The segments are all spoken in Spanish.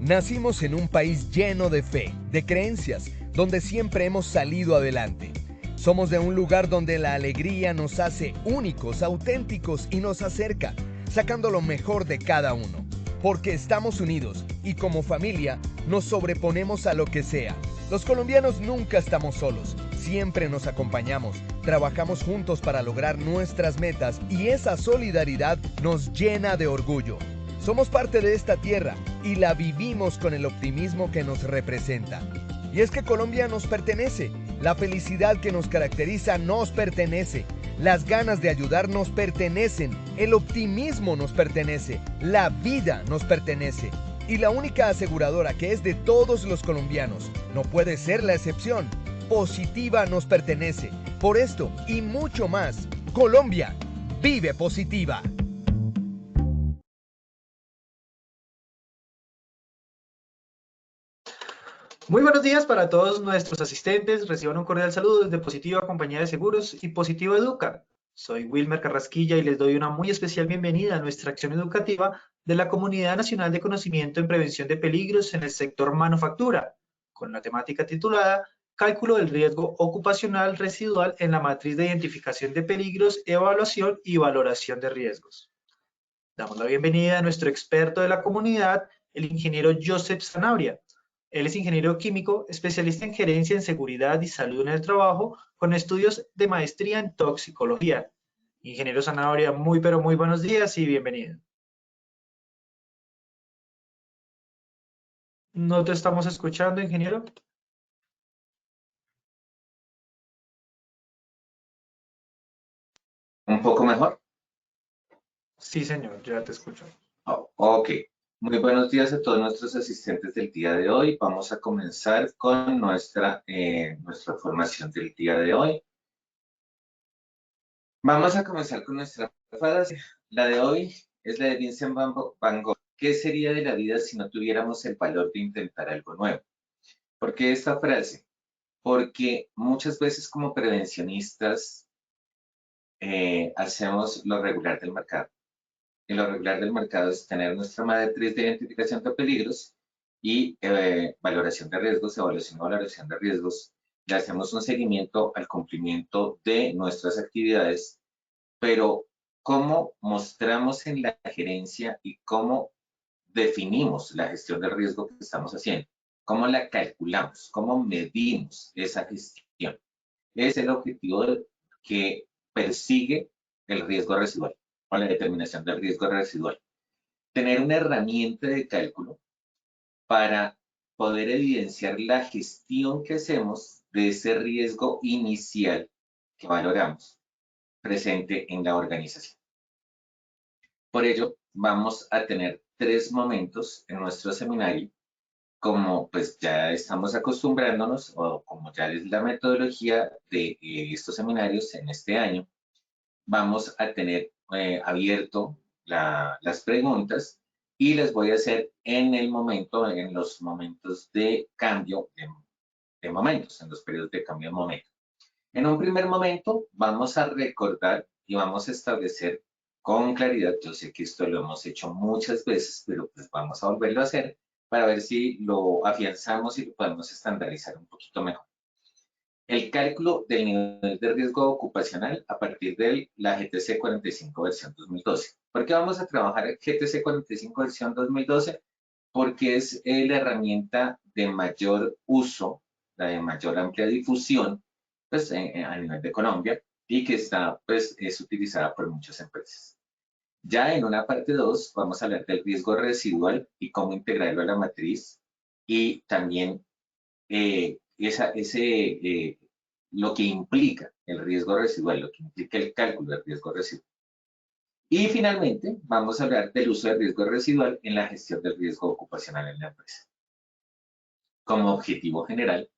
Nacimos en un país lleno de fe, de creencias, donde siempre hemos salido adelante. Somos de un lugar donde la alegría nos hace únicos, auténticos y nos acerca, sacando lo mejor de cada uno. Porque estamos unidos y como familia nos sobreponemos a lo que sea. Los colombianos nunca estamos solos, siempre nos acompañamos, trabajamos juntos para lograr nuestras metas y esa solidaridad nos llena de orgullo. Somos parte de esta tierra y la vivimos con el optimismo que nos representa. Y es que Colombia nos pertenece, la felicidad que nos caracteriza nos pertenece, las ganas de ayudar nos pertenecen, el optimismo nos pertenece, la vida nos pertenece. Y la única aseguradora que es de todos los colombianos, no puede ser la excepción, Positiva nos pertenece. Por esto y mucho más, Colombia vive Positiva. Muy buenos días para todos nuestros asistentes. Reciban un cordial saludo desde Positiva Compañía de Seguros y Positiva Educa. Soy Wilmer Carrasquilla y les doy una muy especial bienvenida a nuestra acción educativa de la Comunidad Nacional de Conocimiento en Prevención de Peligros en el sector manufactura, con la temática titulada Cálculo del riesgo ocupacional residual en la matriz de identificación de peligros, evaluación y valoración de riesgos. Damos la bienvenida a nuestro experto de la comunidad, el ingeniero Joseph Sanabria. Él es ingeniero químico, especialista en gerencia en seguridad y salud en el trabajo, con estudios de maestría en toxicología. Ingeniero Sanabria, muy pero muy buenos días y bienvenido. ¿No te estamos escuchando, ingeniero? ¿Un poco mejor? Sí, señor, ya te escucho. Ok. Muy buenos días a todos nuestros asistentes del día de hoy. Vamos a comenzar con nuestra formación del día de hoy. Vamos a comenzar con nuestra frase. La de hoy es la de Vincent Van Gogh. ¿Qué sería de la vida si no tuviéramos el valor de intentar algo nuevo? ¿Por qué esta frase? Porque muchas veces como prevencionistas hacemos lo regular del mercado. Y lo regular del mercado es tener nuestra matriz de identificación de peligros y valoración de riesgos, evaluación y valoración de riesgos. Le hacemos un seguimiento al cumplimiento de nuestras actividades, pero cómo mostramos en la gerencia y cómo definimos la gestión del riesgo que estamos haciendo, cómo la calculamos, cómo medimos esa gestión. Es el objetivo que persigue el riesgo residual o la determinación del riesgo residual. Tener una herramienta de cálculo para poder evidenciar la gestión que hacemos de ese riesgo inicial que valoramos presente en la organización. Por ello, vamos a tener 3 momentos en nuestro seminario, como pues ya estamos acostumbrándonos o como ya es la metodología de estos seminarios en este año, vamos a tener abierto las preguntas y les voy a hacer en los momentos de cambio de momentos, en los periodos de cambio de momento. En un primer momento vamos a recordar y vamos a establecer con claridad, yo sé que esto lo hemos hecho muchas veces, pero pues vamos a volverlo a hacer para ver si lo afianzamos y lo podemos estandarizar un poquito mejor. El cálculo del nivel de riesgo ocupacional a partir de la GTC 45 versión 2012. ¿Por qué vamos a trabajar GTC 45 versión 2012? Porque es la herramienta de mayor uso, la de mayor amplia difusión, pues, a nivel de Colombia y que está, pues, es utilizada por muchas empresas. Ya en una parte 2 vamos a hablar del riesgo residual y cómo integrarlo a la matriz y también lo que implica el riesgo residual, lo que implica el cálculo del riesgo residual. Y finalmente, vamos a hablar del uso del riesgo residual en la gestión del riesgo ocupacional en la empresa. Como objetivo general,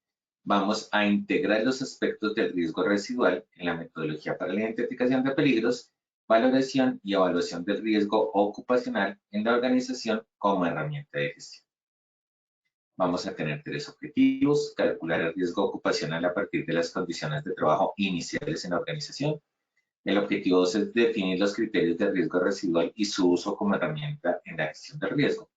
vamos a integrar los aspectos del riesgo residual en la metodología para la identificación de peligros, valoración y evaluación del riesgo ocupacional en la organización como herramienta de gestión. Vamos a tener 3 objetivos: calcular el riesgo ocupacional a partir de las condiciones de trabajo iniciales en la organización. El objetivo 2 es definir los criterios de riesgo residual y su uso como herramienta en la gestión del riesgo.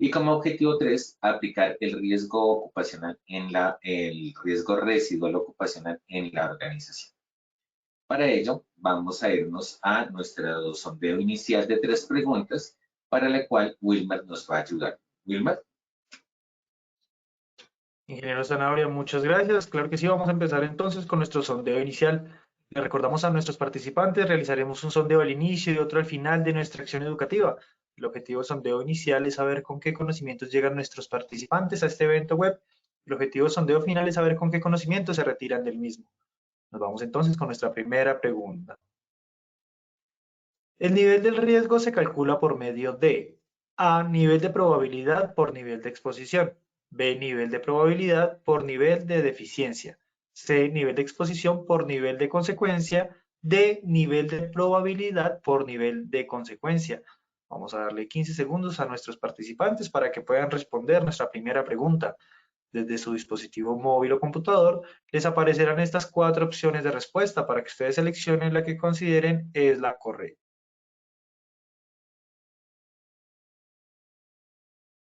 Y como objetivo 3, aplicar el riesgo ocupacional el riesgo residual ocupacional en la organización. Para ello, vamos a irnos a nuestro sondeo inicial de 3 preguntas, para la cual Wilmer nos va a ayudar. Wilmer. Ingeniero Sanabria, muchas gracias. Claro que sí, vamos a empezar entonces con nuestro sondeo inicial. Le recordamos a nuestros participantes, realizaremos un sondeo al inicio y otro al final de nuestra acción educativa. El objetivo del sondeo inicial es saber con qué conocimientos llegan nuestros participantes a este evento web. El objetivo del sondeo final es saber con qué conocimientos se retiran del mismo. Nos vamos entonces con nuestra primera pregunta. El nivel del riesgo se calcula por medio de A, nivel de probabilidad por nivel de exposición. B, nivel de probabilidad por nivel de deficiencia. C, nivel de exposición por nivel de consecuencia. D, nivel de probabilidad por nivel de consecuencia. Vamos a darle 15 segundos a nuestros participantes para que puedan responder nuestra primera pregunta. Desde su dispositivo móvil o computador, les aparecerán estas 4 opciones de respuesta para que ustedes seleccionen la que consideren es la correcta.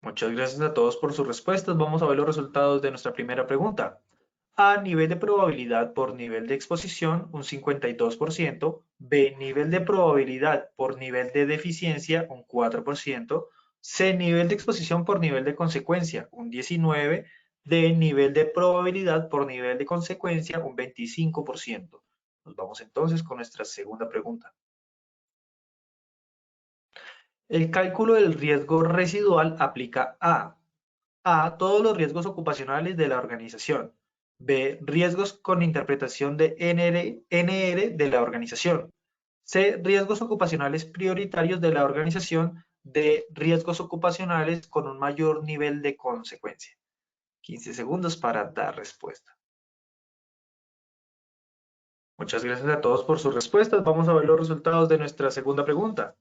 Muchas gracias a todos por sus respuestas. Vamos a ver los resultados de nuestra primera pregunta. A, nivel de probabilidad por nivel de exposición, un 52%. B, nivel de probabilidad por nivel de deficiencia, un 4%. C, nivel de exposición por nivel de consecuencia, un 19%. D, nivel de probabilidad por nivel de consecuencia, un 25%. Nos vamos entonces con nuestra segunda pregunta. El cálculo del riesgo residual aplica A, todos los riesgos ocupacionales de la organización. B, riesgos con interpretación de NR de la organización. C, riesgos ocupacionales prioritarios de la organización. D, riesgos ocupacionales con un mayor nivel de consecuencia. 15 segundos para dar respuesta. Muchas gracias a todos por sus respuestas. Vamos a ver los resultados de nuestra segunda pregunta.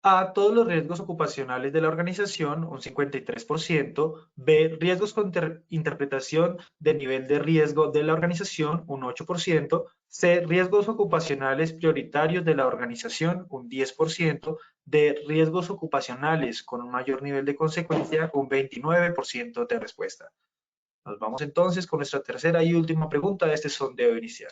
A, todos los riesgos ocupacionales de la organización, un 53%. B, riesgos con interpretación del nivel de riesgo de la organización, un 8%. C, riesgos ocupacionales prioritarios de la organización, un 10%. D, riesgos ocupacionales con un mayor nivel de consecuencia, un 29% de respuesta. Nos vamos entonces con nuestra tercera y última pregunta de este sondeo inicial.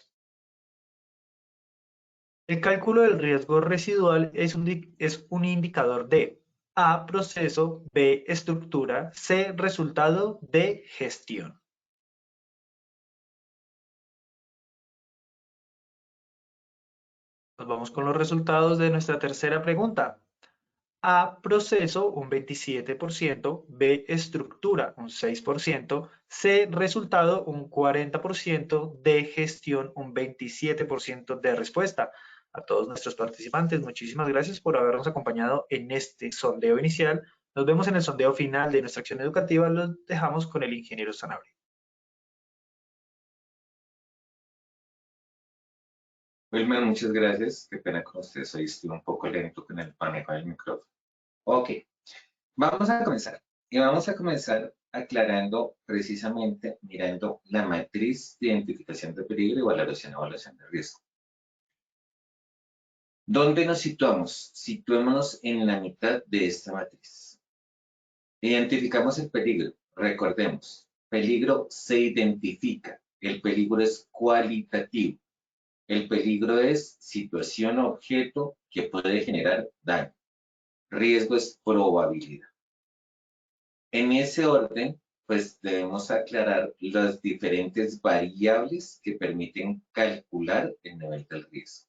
El cálculo del riesgo residual es un indicador de A, proceso, B, estructura, C, resultado, D, gestión. Nos vamos con los resultados de nuestra tercera pregunta. A, proceso, un 27%, B, estructura, un 6%, C, resultado, un 40%, D, gestión, un 27% de respuesta. A todos nuestros participantes, muchísimas gracias por habernos acompañado en este sondeo inicial. Nos vemos en el sondeo final de nuestra acción educativa. Los dejamos con el ingeniero Sanabria. Wilmer, muchas gracias. Qué pena con ustedes. Hoy estoy un poco lento con el manejo del micrófono. Ok, vamos a comenzar. Y vamos a comenzar aclarando precisamente, mirando la matriz de identificación de peligro y evaluación de riesgo. ¿Dónde nos situamos? Situémonos en la mitad de esta matriz. Identificamos el peligro. Recordemos, peligro se identifica. El peligro es cualitativo. El peligro es situación o objeto que puede generar daño. Riesgo es probabilidad. En ese orden, pues debemos aclarar las diferentes variables que permiten calcular el nivel del riesgo.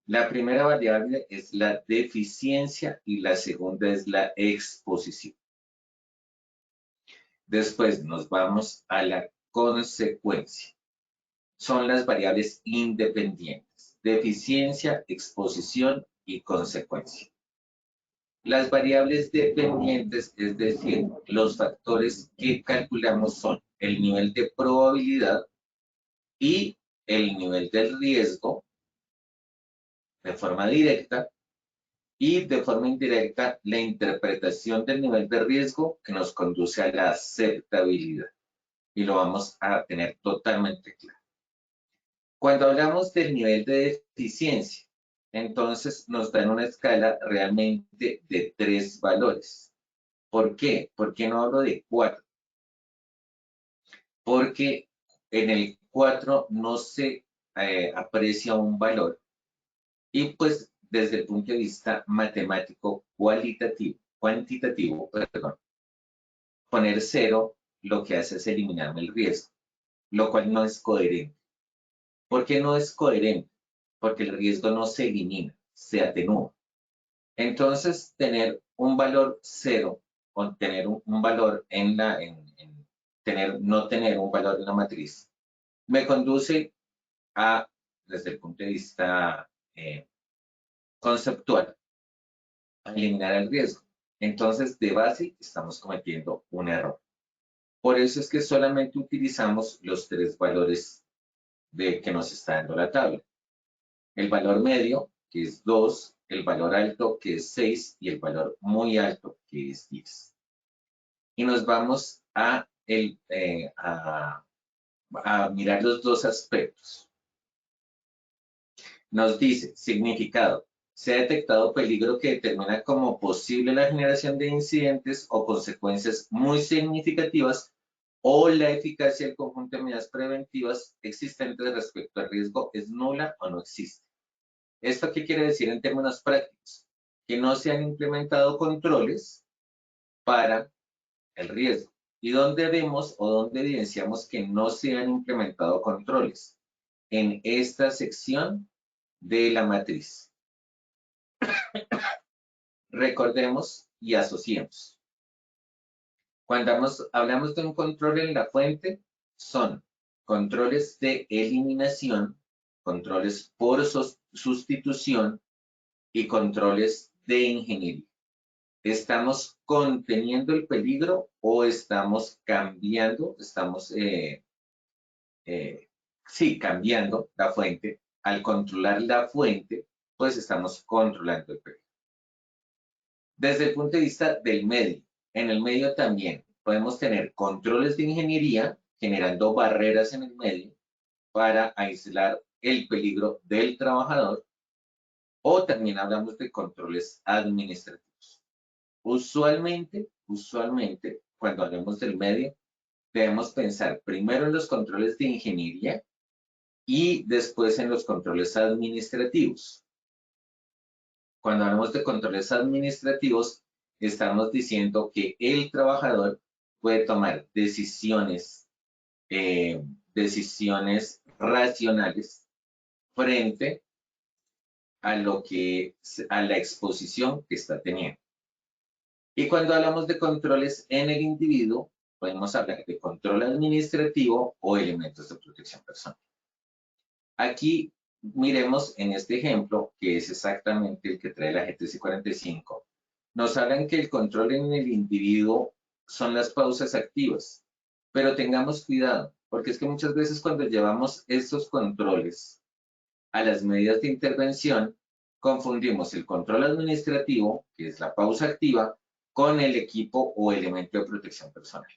La primera variable es la deficiencia y la segunda es la exposición. Después nos vamos a la consecuencia. Son las variables independientes: deficiencia, exposición y consecuencia. Las variables dependientes, es decir, los factores que calculamos son el nivel de probabilidad y el nivel del riesgo de forma directa, y de forma indirecta la interpretación del nivel de riesgo que nos conduce a la aceptabilidad. Y lo vamos a tener totalmente claro. Cuando hablamos del nivel de deficiencia, entonces nos dan una escala realmente de 3 valores. ¿Por qué? ¿Por qué no hablo de 4? Porque en el 4 no se aprecia un valor y pues desde el punto de vista matemático cuantitativo, perdón, poner 0 lo que hace es eliminarme el riesgo, lo cual no es coherente. ¿Por qué no es coherente? Porque el riesgo no se elimina, se atenúa. Entonces, tener un valor 0 o tener un valor no tener un valor en la matriz, me conduce a, desde el punto de vista conceptual, a eliminar el riesgo. Entonces, de base, estamos cometiendo un error. Por eso es que solamente utilizamos los 3 valores que nos está dando la tabla. El valor medio, que es 2, el valor alto, que es 6, y el valor muy alto, que es 10. Y nos vamos a mirar los 2 aspectos. Nos dice, significado. Se ha detectado peligro que determina como posible la generación de incidentes o consecuencias muy significativas o la eficacia del conjunto de medidas preventivas existentes respecto al riesgo es nula o no existe. ¿Esto qué quiere decir en términos prácticos? Que no se han implementado controles para el riesgo. ¿Y dónde vemos o dónde evidenciamos que no se han implementado controles? En esta sección de la matriz. Recordemos y asociemos. Cuando hablamos de un control en la fuente, son controles de eliminación, controles por sustitución y controles de ingeniería. ¿Estamos conteniendo el peligro o estamos cambiando? Cambiando la fuente. Al controlar la fuente, pues estamos controlando el peligro. Desde el punto de vista del medio, en el medio también podemos tener controles de ingeniería generando barreras en el medio para aislar el peligro del trabajador, o también hablamos de controles administrativos. Usualmente, cuando hablamos del medio, debemos pensar primero en los controles de ingeniería y después en los controles administrativos. Cuando hablamos de controles administrativos, estamos diciendo que el trabajador puede tomar decisiones racionales frente a la exposición que está teniendo. Y cuando hablamos de controles en el individuo, podemos hablar de control administrativo o elementos de protección personal. Aquí miremos en este ejemplo, que es exactamente el que trae la GTC 45. Nos hablan que el control en el individuo son las pausas activas, pero tengamos cuidado, porque es que muchas veces cuando llevamos estos controles a las medidas de intervención, confundimos el control administrativo, que es la pausa activa, con el equipo o elemento de protección personal.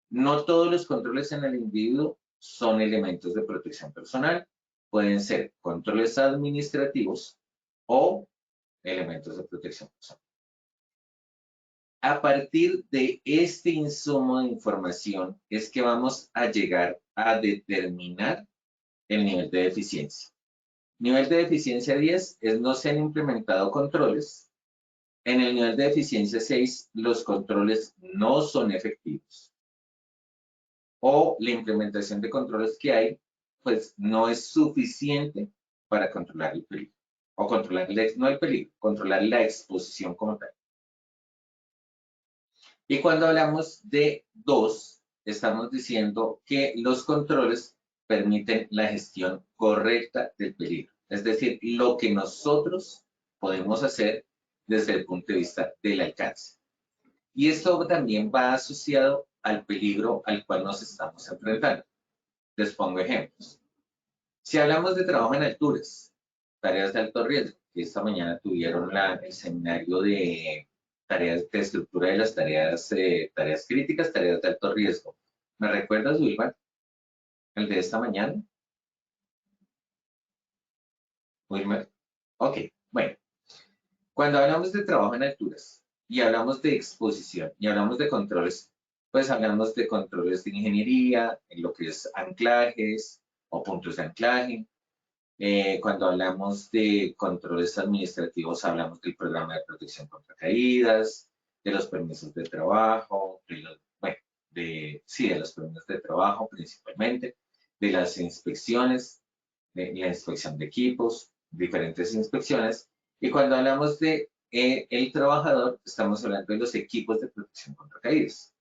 No todos los controles en el individuo son elementos de protección personal. Pueden ser controles administrativos o elementos de protección personal. A partir de este insumo de información es que vamos a llegar a determinar el nivel de deficiencia. Nivel de deficiencia 10 es no se han implementado controles. En el nivel de deficiencia 6, los controles no son efectivos. O la implementación de controles que hay, pues no es suficiente para controlar el peligro. O controlar, no el peligro, controlar la exposición como tal. Y cuando hablamos de 2, estamos diciendo que los controles permiten la gestión correcta del peligro. Es decir, lo que nosotros podemos hacer desde el punto de vista del alcance. Y esto también va asociado al peligro al cual nos estamos enfrentando. Les pongo ejemplos. Si hablamos de trabajo en alturas, tareas de alto riesgo, que esta mañana tuvieron el seminario de tareas de estructura de las tareas críticas, tareas de alto riesgo. ¿Me recuerdas, Wilmar? El de esta mañana. Wilmar. Ok, bueno. Cuando hablamos de trabajo en alturas y hablamos de exposición y hablamos de controles, pues hablamos de controles de ingeniería, en lo que es anclajes o puntos de anclaje. Cuando hablamos de controles administrativos, hablamos del programa de protección contra caídas, de los permisos de trabajo, bueno, sí, de los permisos de trabajo principalmente, de las inspecciones, de la inspección de equipos, diferentes inspecciones. Y cuando hablamos de el trabajador, estamos hablando de los equipos de protección contra caídas.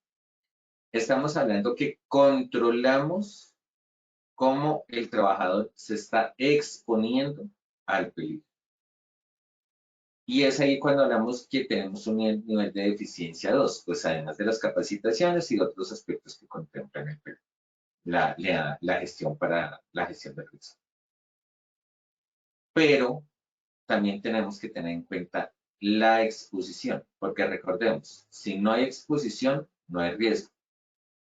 Estamos hablando que controlamos cómo el trabajador se está exponiendo al peligro. Y es ahí cuando hablamos que tenemos un nivel de deficiencia 2, pues además de las capacitaciones y otros aspectos que contemplan el peligro, la gestión para la gestión del riesgo. Pero también tenemos que tener en cuenta la exposición, porque recordemos, si no hay exposición, no hay riesgo.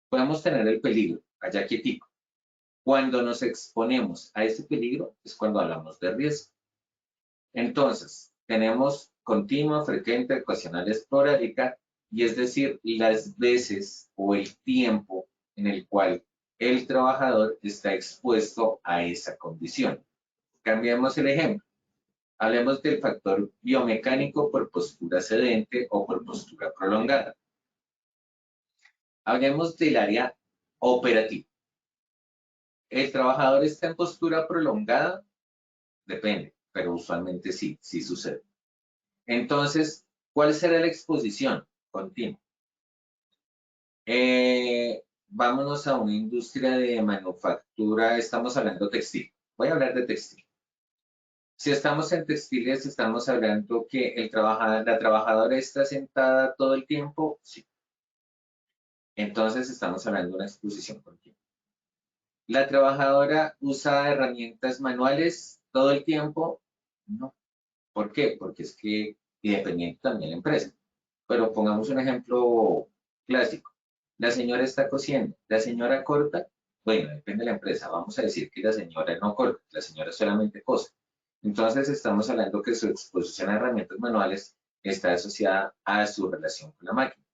Podemos tener el peligro allá quietico. Cuando nos exponemos a ese peligro es cuando hablamos de riesgo. Entonces, tenemos continua, frecuente, ocasional, esporádica, y es decir, las veces o el tiempo en el cual el trabajador está expuesto a esa condición. Cambiemos el ejemplo. Hablemos del factor biomecánico por postura sedente o por postura prolongada. Hablemos del área operativa. ¿El trabajador está en postura prolongada? Depende, pero usualmente sí sucede. Entonces, ¿cuál será la exposición continua? Vámonos a una industria de manufactura, estamos hablando textil. Voy a hablar de textil. Si estamos en textiles, estamos hablando que la trabajadora está sentada todo el tiempo, sí. Entonces estamos hablando de una exposición continua. ¿La trabajadora usa herramientas manuales todo el tiempo? No. ¿Por qué? Porque es que, y dependiendo también de la empresa. Pero pongamos un ejemplo clásico. La señora está cosiendo. ¿La señora corta? Bueno, depende de la empresa. Vamos a decir que la señora no corta, la señora solamente cose. Entonces estamos hablando que su exposición a herramientas manuales está asociada a su relación con la máquina.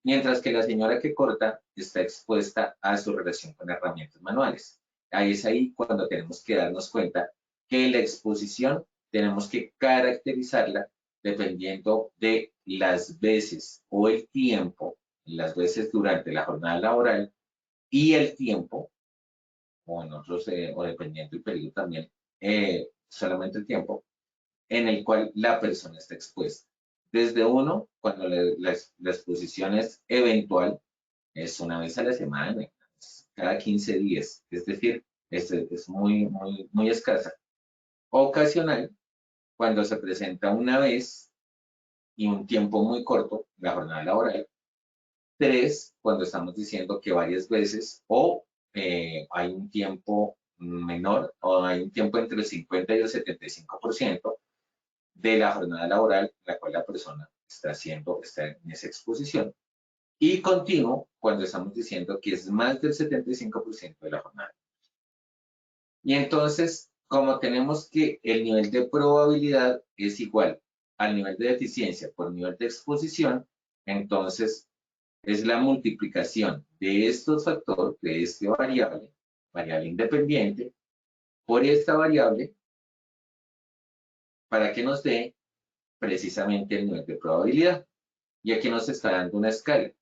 Mientras que la señora que corta está expuesta a su relación con herramientas manuales. Ahí es ahí cuando tenemos que darnos cuenta que la exposición tenemos que caracterizarla dependiendo de las veces o el tiempo, las veces durante la jornada laboral y el tiempo, o en otros, o dependiendo del periodo también, solamente el tiempo, en el cual la persona está expuesta. Desde uno, cuando la exposición es eventual, es una vez a la semana, cada 15 días, es decir, es muy escasa. Ocasional, cuando se presenta una vez y un tiempo muy corto, la jornada laboral. 3, cuando estamos diciendo que varias veces o hay un tiempo menor o hay un tiempo entre el 50 y el 75% de la jornada laboral en la cual la persona está en esa exposición. Y continuo cuando estamos diciendo que es más del 75% de la jornada. Y entonces, como tenemos que el nivel de probabilidad es igual al nivel de eficiencia por nivel de exposición, entonces es la multiplicación de estos factores, de esta variable independiente, por esta variable, para que nos dé precisamente el nivel de probabilidad. Y aquí nos está dando una escala.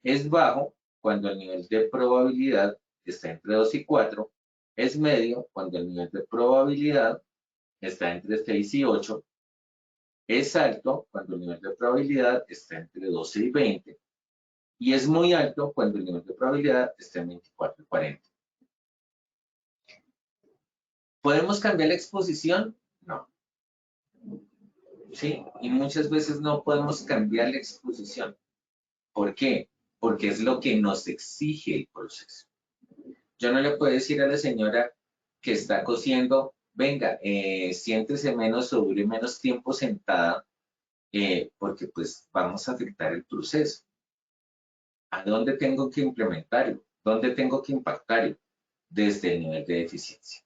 Es bajo cuando el nivel de probabilidad está entre 2 y 4. Es medio cuando el nivel de probabilidad está entre 6 y 8. Es alto cuando el nivel de probabilidad está entre 12 y 20. Y es muy alto cuando el nivel de probabilidad está en 24 y 40. ¿Podemos cambiar la exposición? No. ¿Sí? Y muchas veces no podemos cambiar la exposición. ¿Por qué? Porque es lo que nos exige el proceso. Yo no le puedo decir a la señora que está cosiendo, venga, siéntese menos o dure menos tiempo sentada, porque pues vamos a afectar el proceso. ¿A dónde tengo que implementarlo? ¿Dónde tengo que impactarlo? Desde el nivel de eficiencia.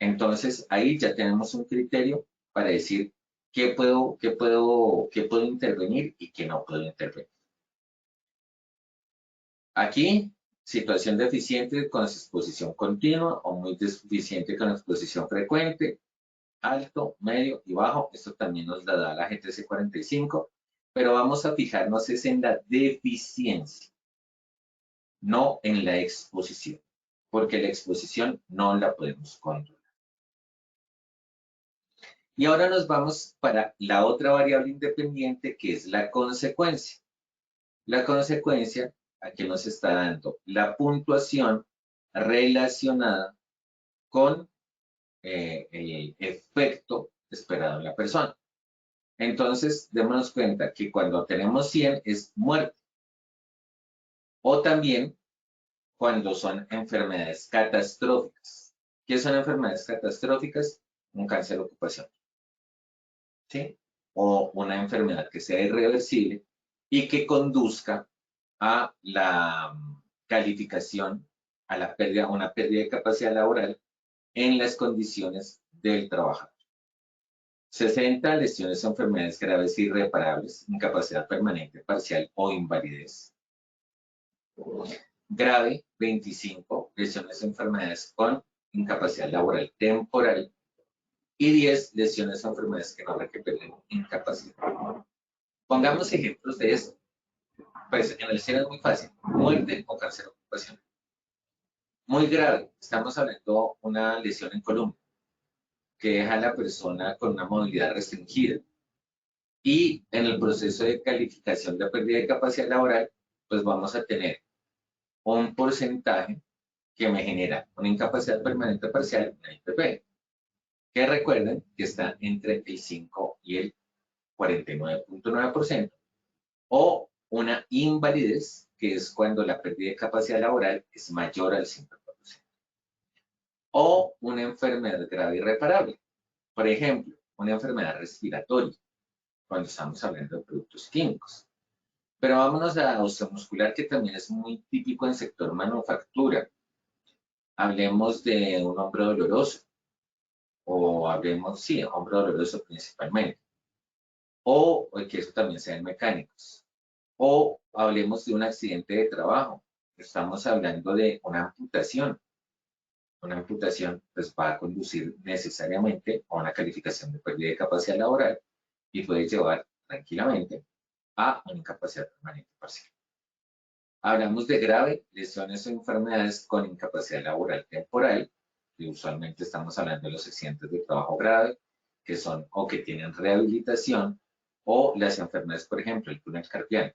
Entonces, ahí ya tenemos un criterio para decir qué puedo intervenir y qué no puedo intervenir. Aquí, situación deficiente con exposición continua o muy deficiente con exposición frecuente, alto, medio y bajo. Esto también nos la da la GTC 45, pero vamos a fijarnos es en la deficiencia, no en la exposición, porque la exposición no la podemos controlar. Y ahora nos vamos para la otra variable independiente, que es la consecuencia. La consecuencia, aquí nos está dando la puntuación relacionada con el efecto esperado en la persona. Entonces, démonos cuenta que cuando tenemos 100 es muerte. O también cuando son enfermedades catastróficas. ¿Qué son enfermedades catastróficas? Un cáncer ocupacional, ¿sí? O una enfermedad que sea irreversible y que conduzca a la calificación, a una pérdida de capacidad laboral en las condiciones del trabajador. 60, lesiones o enfermedades graves e irreparables, incapacidad permanente, parcial o invalidez. Grave, 25, lesiones o enfermedades con incapacidad laboral temporal. Y 10, lesiones o enfermedades que no requieren incapacidad. Pongamos ejemplos de esto. Pues en el cielo es muy fácil, muerte o cáncer ocupacional. Muy grave, estamos hablando de una lesión en columna que deja a la persona con una movilidad restringida. Y en el proceso de calificación de pérdida de capacidad laboral, pues vamos a tener un porcentaje que me genera una incapacidad permanente parcial, una IPP, que recuerden que está entre el 5 y el 49.9%, o una invalidez, que es cuando la pérdida de capacidad laboral es mayor al 50%, o una enfermedad grave irreparable. Por ejemplo, una enfermedad respiratoria, cuando estamos hablando de productos químicos. Pero vámonos a la osteomuscular, que también es muy típico en el sector manufactura. Hablemos de un hombro doloroso, o hablemos, sí, hombro doloroso principalmente, o que eso también sea en mecánicos, o hablemos de un accidente de trabajo. Estamos hablando de una amputación. Una amputación pues va a conducir necesariamente a una calificación de pérdida de capacidad laboral y puede llevar tranquilamente a una incapacidad permanente parcial. Hablamos de grave, lesiones o enfermedades con incapacidad laboral temporal, y usualmente estamos hablando de los accidentes de trabajo grave, que son o que tienen rehabilitación, o las enfermedades, por ejemplo, el túnel carpiano.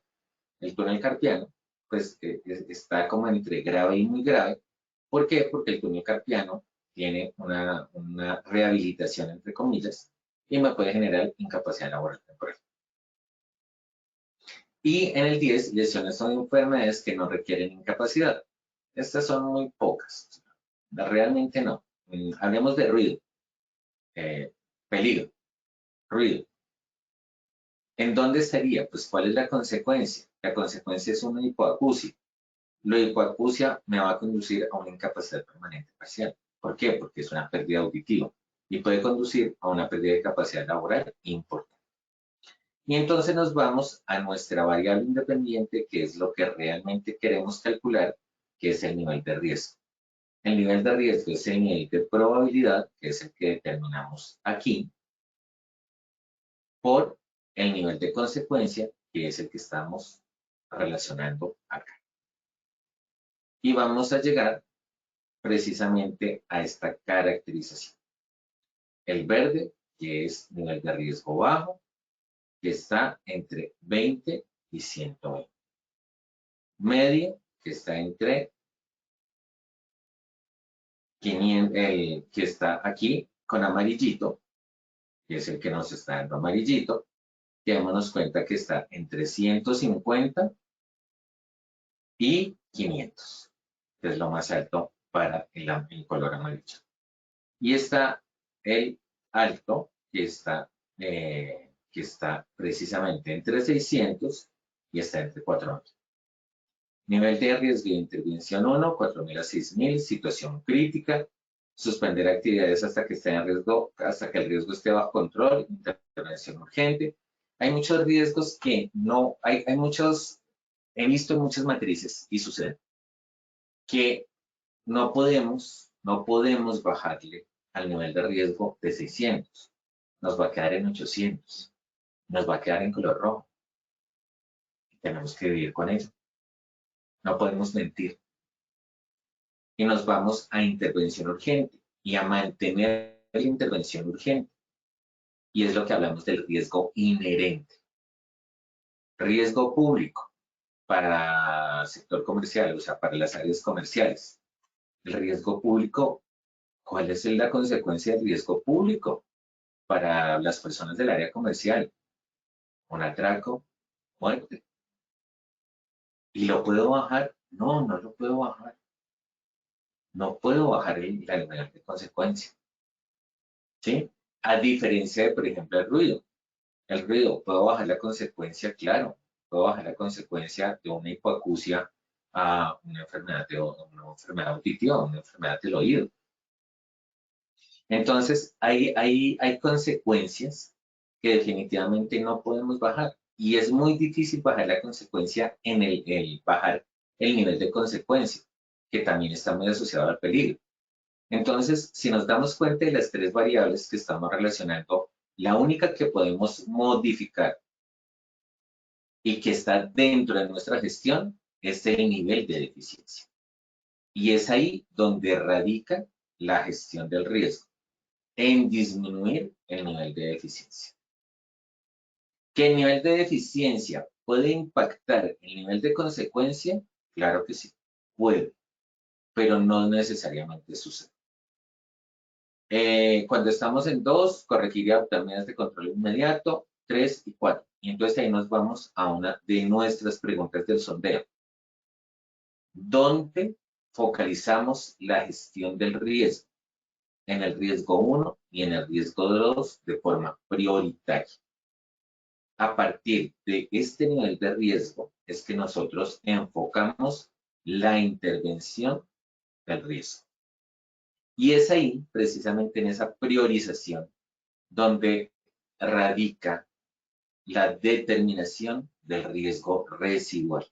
El túnel carpiano, pues está como entre grave y muy grave. ¿Por qué? Porque el túnel carpiano tiene una rehabilitación, entre comillas, y me puede generar incapacidad laboral temporal. Y en el 10, lesiones o enfermedades que no requieren incapacidad. Estas son muy pocas. Realmente no. Hablemos de ruido, peligro, ruido. ¿En dónde estaría? Pues, ¿cuál es la consecuencia? La consecuencia es una hipoacusia. La hipoacusia me va a conducir a una incapacidad permanente parcial. ¿Por qué? Porque es una pérdida auditiva y puede conducir a una pérdida de capacidad laboral importante. Y entonces nos vamos a nuestra variable independiente, que es lo que realmente queremos calcular, que es el nivel de riesgo. El nivel de riesgo es el nivel de probabilidad, que es el que determinamos aquí, por el nivel de consecuencia, que es el que estamos relacionando acá. Y vamos a llegar precisamente a esta caracterización. El verde, que es nivel de riesgo bajo, que está entre 20 y 120. Medio, que está entre 500, el que está aquí con amarillito, que es el que nos está dando amarillito, démonos cuenta que está entre 150 y 500, que es lo más alto para el color amarillo. Y está el alto, que está precisamente entre 600 y está entre 4.000. Nivel de riesgo de intervención 1, 4.000 a 6.000, situación crítica, suspender actividades hasta que esté en riesgo, hasta que el riesgo esté bajo control, intervención urgente. Hay muchos riesgos que no, hay muchos, he visto muchas matrices y sucede que no podemos bajarle al nivel de riesgo de 600. Nos va a quedar en 800. Nos va a quedar en color rojo. Tenemos que vivir con ello. No podemos mentir. Y nos vamos a intervención urgente y a mantener la intervención urgente. Y es lo que hablamos del riesgo inherente. Riesgo público para el sector comercial, o sea, para las áreas comerciales. El riesgo público, ¿cuál es la consecuencia del riesgo público para las personas del área comercial? Un atraco, muerte. ¿Y lo puedo bajar? No, no lo puedo bajar. No puedo bajar la nivel de consecuencia. ¿Sí? A diferencia de, por ejemplo, el ruido. El ruido, ¿puedo bajar la consecuencia? Claro. Puedo bajar la consecuencia de una hipoacusia a una enfermedad auditiva, una enfermedad del oído. Entonces, hay consecuencias que definitivamente no podemos bajar. Y es muy difícil bajar la consecuencia en bajar el nivel de consecuencia, que también está muy asociado al peligro. Entonces, si nos damos cuenta de las tres variables que estamos relacionando, la única que podemos modificar y que está dentro de nuestra gestión es el nivel de deficiencia. Y es ahí donde radica la gestión del riesgo, en disminuir el nivel de deficiencia. ¿Que el nivel de deficiencia puede impactar el nivel de consecuencia? Claro que sí, puede, pero no necesariamente sucede. Cuando estamos en 2, corregir y adoptar medidas de control inmediato, 3 y 4. Y entonces ahí nos vamos a una de nuestras preguntas del sondeo. ¿Dónde focalizamos la gestión del riesgo? En el riesgo 1 y en el riesgo 2 de forma prioritaria. A partir de este nivel de riesgo es que nosotros enfocamos la intervención del riesgo. Y es ahí, precisamente en esa priorización, donde radica la determinación del riesgo residual.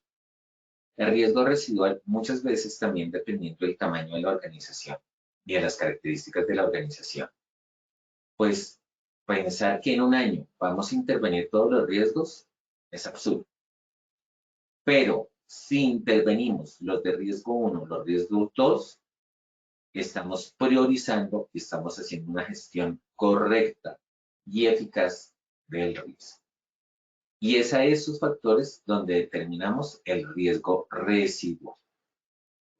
El riesgo residual muchas veces también dependiendo del tamaño de la organización y de las características de la organización. Pues pensar que en un año vamos a intervenir todos los riesgos es absurdo. Pero si intervenimos los de riesgo 1, los riesgos 2, estamos priorizando y estamos haciendo una gestión correcta y eficaz del riesgo. Y es a esos factores donde determinamos el riesgo residual.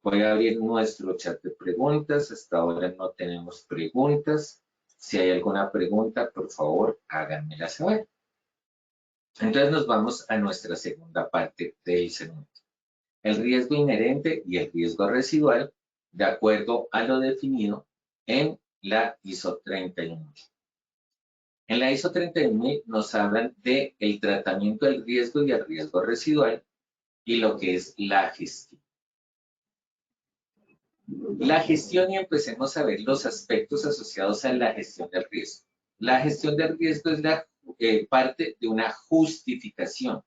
Voy a abrir nuestro chat de preguntas. Hasta ahora no tenemos preguntas. Si hay alguna pregunta, por favor, háganmela saber. Entonces nos vamos a nuestra segunda parte del segmento. El riesgo inherente y el riesgo residual, de acuerdo a lo definido en la ISO 31000. En la ISO 31000 nos hablan del tratamiento del riesgo y el riesgo residual y lo que es la gestión. La gestión, y empecemos a ver los aspectos asociados a la gestión del riesgo. La gestión del riesgo es la parte de una justificación.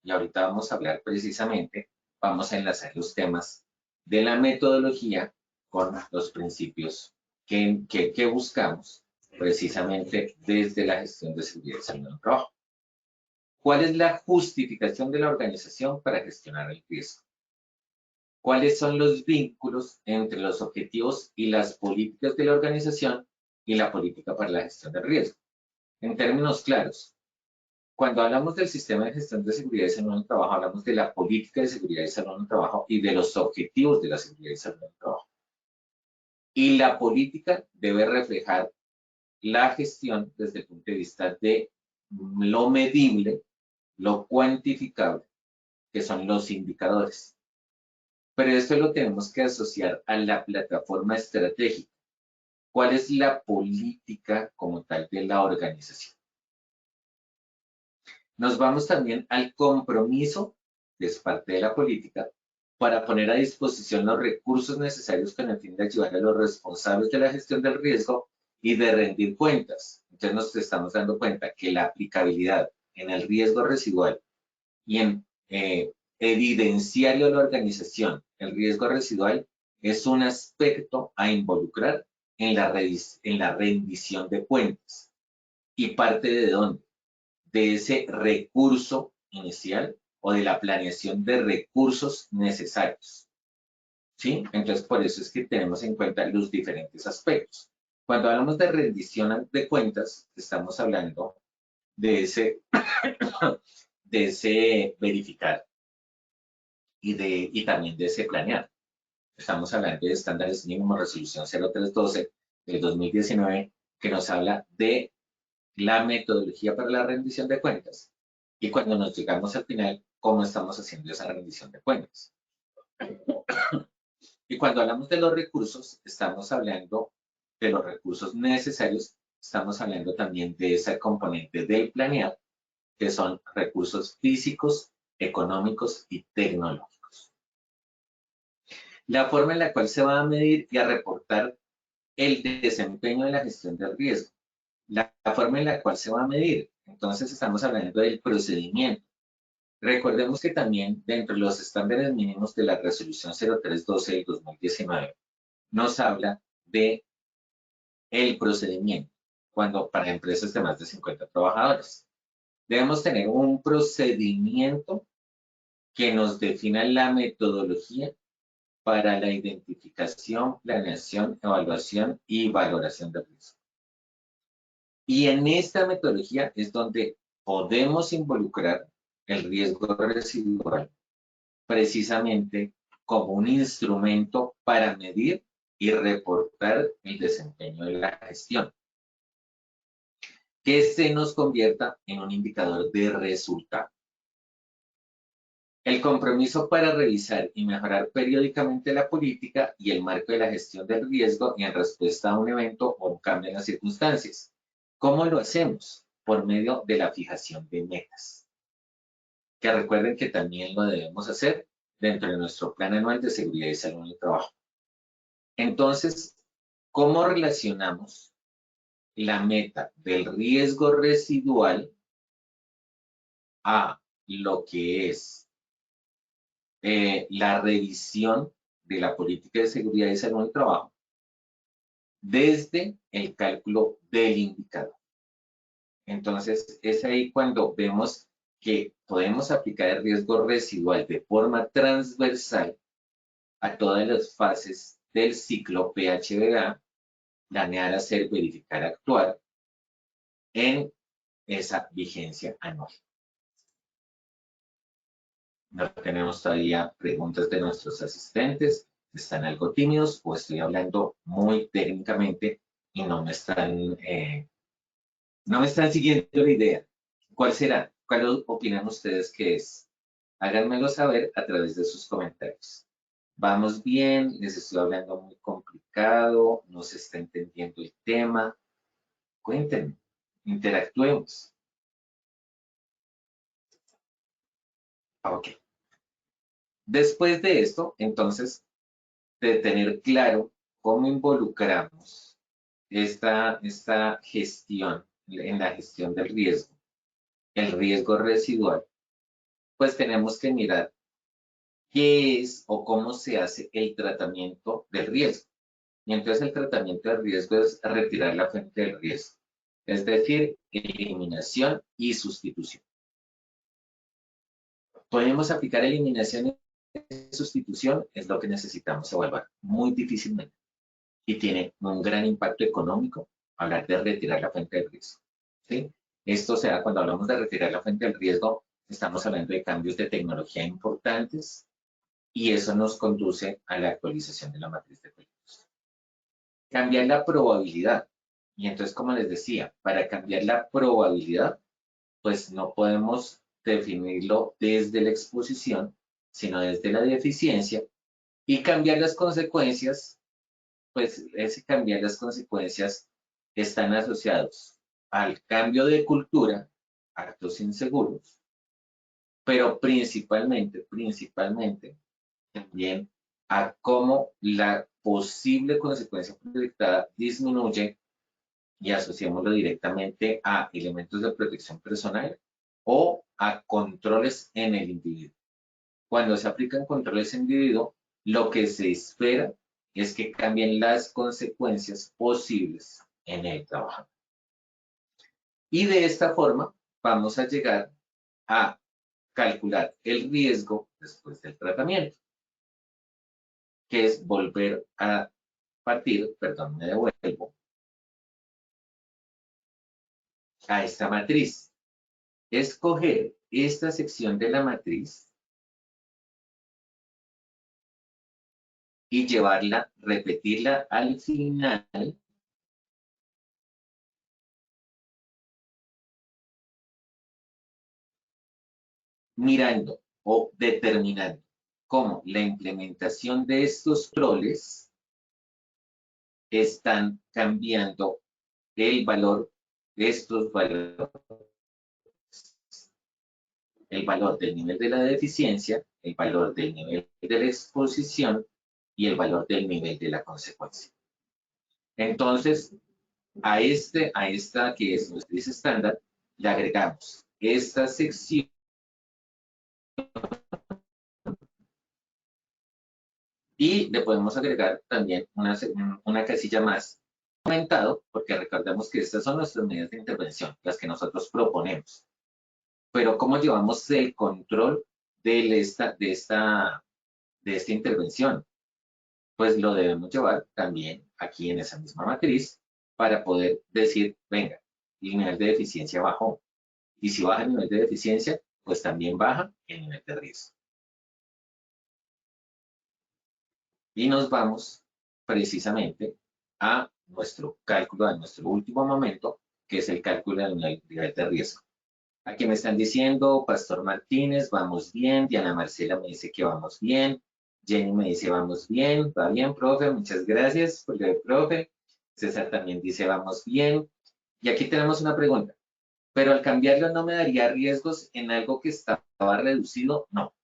Y ahorita vamos a hablar precisamente, vamos a enlazar los temas de la metodología con los principios que buscamos precisamente desde la gestión de seguridad y salud en el trabajo. ¿Cuál es la justificación de la organización para gestionar el riesgo? ¿Cuáles son los vínculos entre los objetivos y las políticas de la organización y la política para la gestión del riesgo? En términos claros, cuando hablamos del sistema de gestión de seguridad y salud en el trabajo, hablamos de la política de seguridad y salud en el trabajo y de los objetivos de la seguridad y salud en el trabajo. Y la política debe reflejar la gestión desde el punto de vista de lo medible, lo cuantificable, que son los indicadores. Pero esto lo tenemos que asociar a la plataforma estratégica. ¿Cuál es la política como tal de la organización? Nos vamos también al compromiso, que es parte de la política, para poner a disposición los recursos necesarios con el fin de ayudar a los responsables de la gestión del riesgo y de rendir cuentas. Entonces nos estamos dando cuenta que la aplicabilidad en el riesgo residual y en evidenciarle a la organización el riesgo residual es un aspecto a involucrar en la rendición de cuentas. ¿Y parte de dónde? De ese recurso inicial o de la planeación de recursos necesarios. ¿Sí? Entonces, por eso es que tenemos en cuenta los diferentes aspectos. Cuando hablamos de rendición de cuentas, estamos hablando de ese, de ese verificar y también de ese planear. Estamos hablando de estándares mínimos, resolución 0312 del 2019, que nos habla de la metodología para la rendición de cuentas. Y cuando nos llegamos al final, ¿cómo estamos haciendo esa rendición de cuentas? Y cuando hablamos de los recursos, estamos hablando de los recursos necesarios, estamos hablando también de ese componente del planear, que son recursos físicos, económicos y tecnológicos. La forma en la cual se va a medir y a reportar el desempeño de la gestión del riesgo. La forma en la cual se va a medir. Entonces estamos hablando del procedimiento. Recordemos que también dentro de los estándares mínimos de la resolución 0312 del 2019 nos habla de el procedimiento cuando para empresas de más de 50 trabajadores. Debemos tener un procedimiento que nos defina la metodología para la identificación, planeación, evaluación y valoración de riesgo. Y en esta metodología es donde podemos involucrar el riesgo residual precisamente como un instrumento para medir y reportar el desempeño de la gestión, que se nos convierta en un indicador de resultado. El compromiso para revisar y mejorar periódicamente la política y el marco de la gestión del riesgo en respuesta a un evento o un cambio en las circunstancias. ¿Cómo lo hacemos? Por medio de la fijación de metas. Que recuerden que también lo debemos hacer dentro de nuestro plan anual de seguridad y salud en el trabajo. Entonces, ¿cómo relacionamos la meta del riesgo residual a lo que es la revisión de la política de seguridad y salud en el trabajo desde el cálculo del indicador? Entonces, es ahí cuando vemos que podemos aplicar el riesgo residual de forma transversal a todas las fases del ciclo PHBA, planear, hacer, verificar, actuar en esa vigencia anual. No tenemos todavía preguntas de nuestros asistentes. ¿Están algo tímidos o estoy hablando muy técnicamente y no me están siguiendo la idea? ¿Cuál será? ¿Cuál opinan ustedes que es? Háganmelo saber a través de sus comentarios. ¿Vamos bien? ¿Les estoy hablando muy complicado? ¿No se está entendiendo el tema? Cuéntenme, interactuemos. Ok. Después de esto, entonces, de tener claro cómo involucramos esta gestión en la gestión del riesgo, el riesgo residual, pues tenemos que mirar qué es o cómo se hace el tratamiento del riesgo. Y entonces el tratamiento del riesgo es retirar la fuente del riesgo, es decir, eliminación y sustitución. ¿Podemos aplicar eliminación y sustitución? Es lo que necesitamos evaluar muy difícilmente. Y tiene un gran impacto económico hablar de retirar la fuente del riesgo. ¿Sí? Esto se da cuando hablamos de retirar la fuente del riesgo, estamos hablando de cambios de tecnología importantes y eso nos conduce a la actualización de la matriz de peligros. Cambiar la probabilidad. Y entonces, como les decía, para cambiar la probabilidad, pues no podemos definirlo desde la exposición, sino desde la deficiencia y cambiar las consecuencias, pues ese cambiar las consecuencias están asociados al cambio de cultura, actos inseguros, pero principalmente también a cómo la posible consecuencia proyectada disminuye y asociémoslo directamente a elementos de protección personal o a controles en el individuo. Cuando se aplican controles en el individuo, lo que se espera es que cambien las consecuencias posibles en el trabajo. Y de esta forma vamos a llegar a calcular el riesgo después del tratamiento, que es volver a partir, perdón, me devuelvo a esta matriz. Escoger esta sección de la matriz y llevarla, repetirla al final mirando o determinando cómo la implementación de estos controles están cambiando el valor de estos valores, el valor del nivel de la deficiencia, el valor del nivel de la exposición y el valor del nivel de la consecuencia. Entonces, a esta que es nuestra matriz estándar, le agregamos esta sección y le podemos agregar también una casilla más aumentado, porque recordemos que estas son nuestras medidas de intervención, las que nosotros proponemos. Pero ¿cómo llevamos el control de esta intervención? Pues lo debemos llevar también aquí en esa misma matriz para poder decir, venga, el nivel de deficiencia bajó. Y si baja el nivel de deficiencia, pues también baja el nivel de riesgo. Y nos vamos precisamente a nuestro cálculo, a nuestro último momento, que es el cálculo del nivel de riesgo. Aquí me están diciendo, Pastor Martínez, vamos bien. Diana Marcela me dice que vamos bien. Jenny me dice, vamos bien. Va bien, profe. Muchas gracias por lo de profe. César también dice, vamos bien. Y aquí tenemos una pregunta. ¿Pero al cambiarlo no me daría riesgos en algo que estaba reducido? No.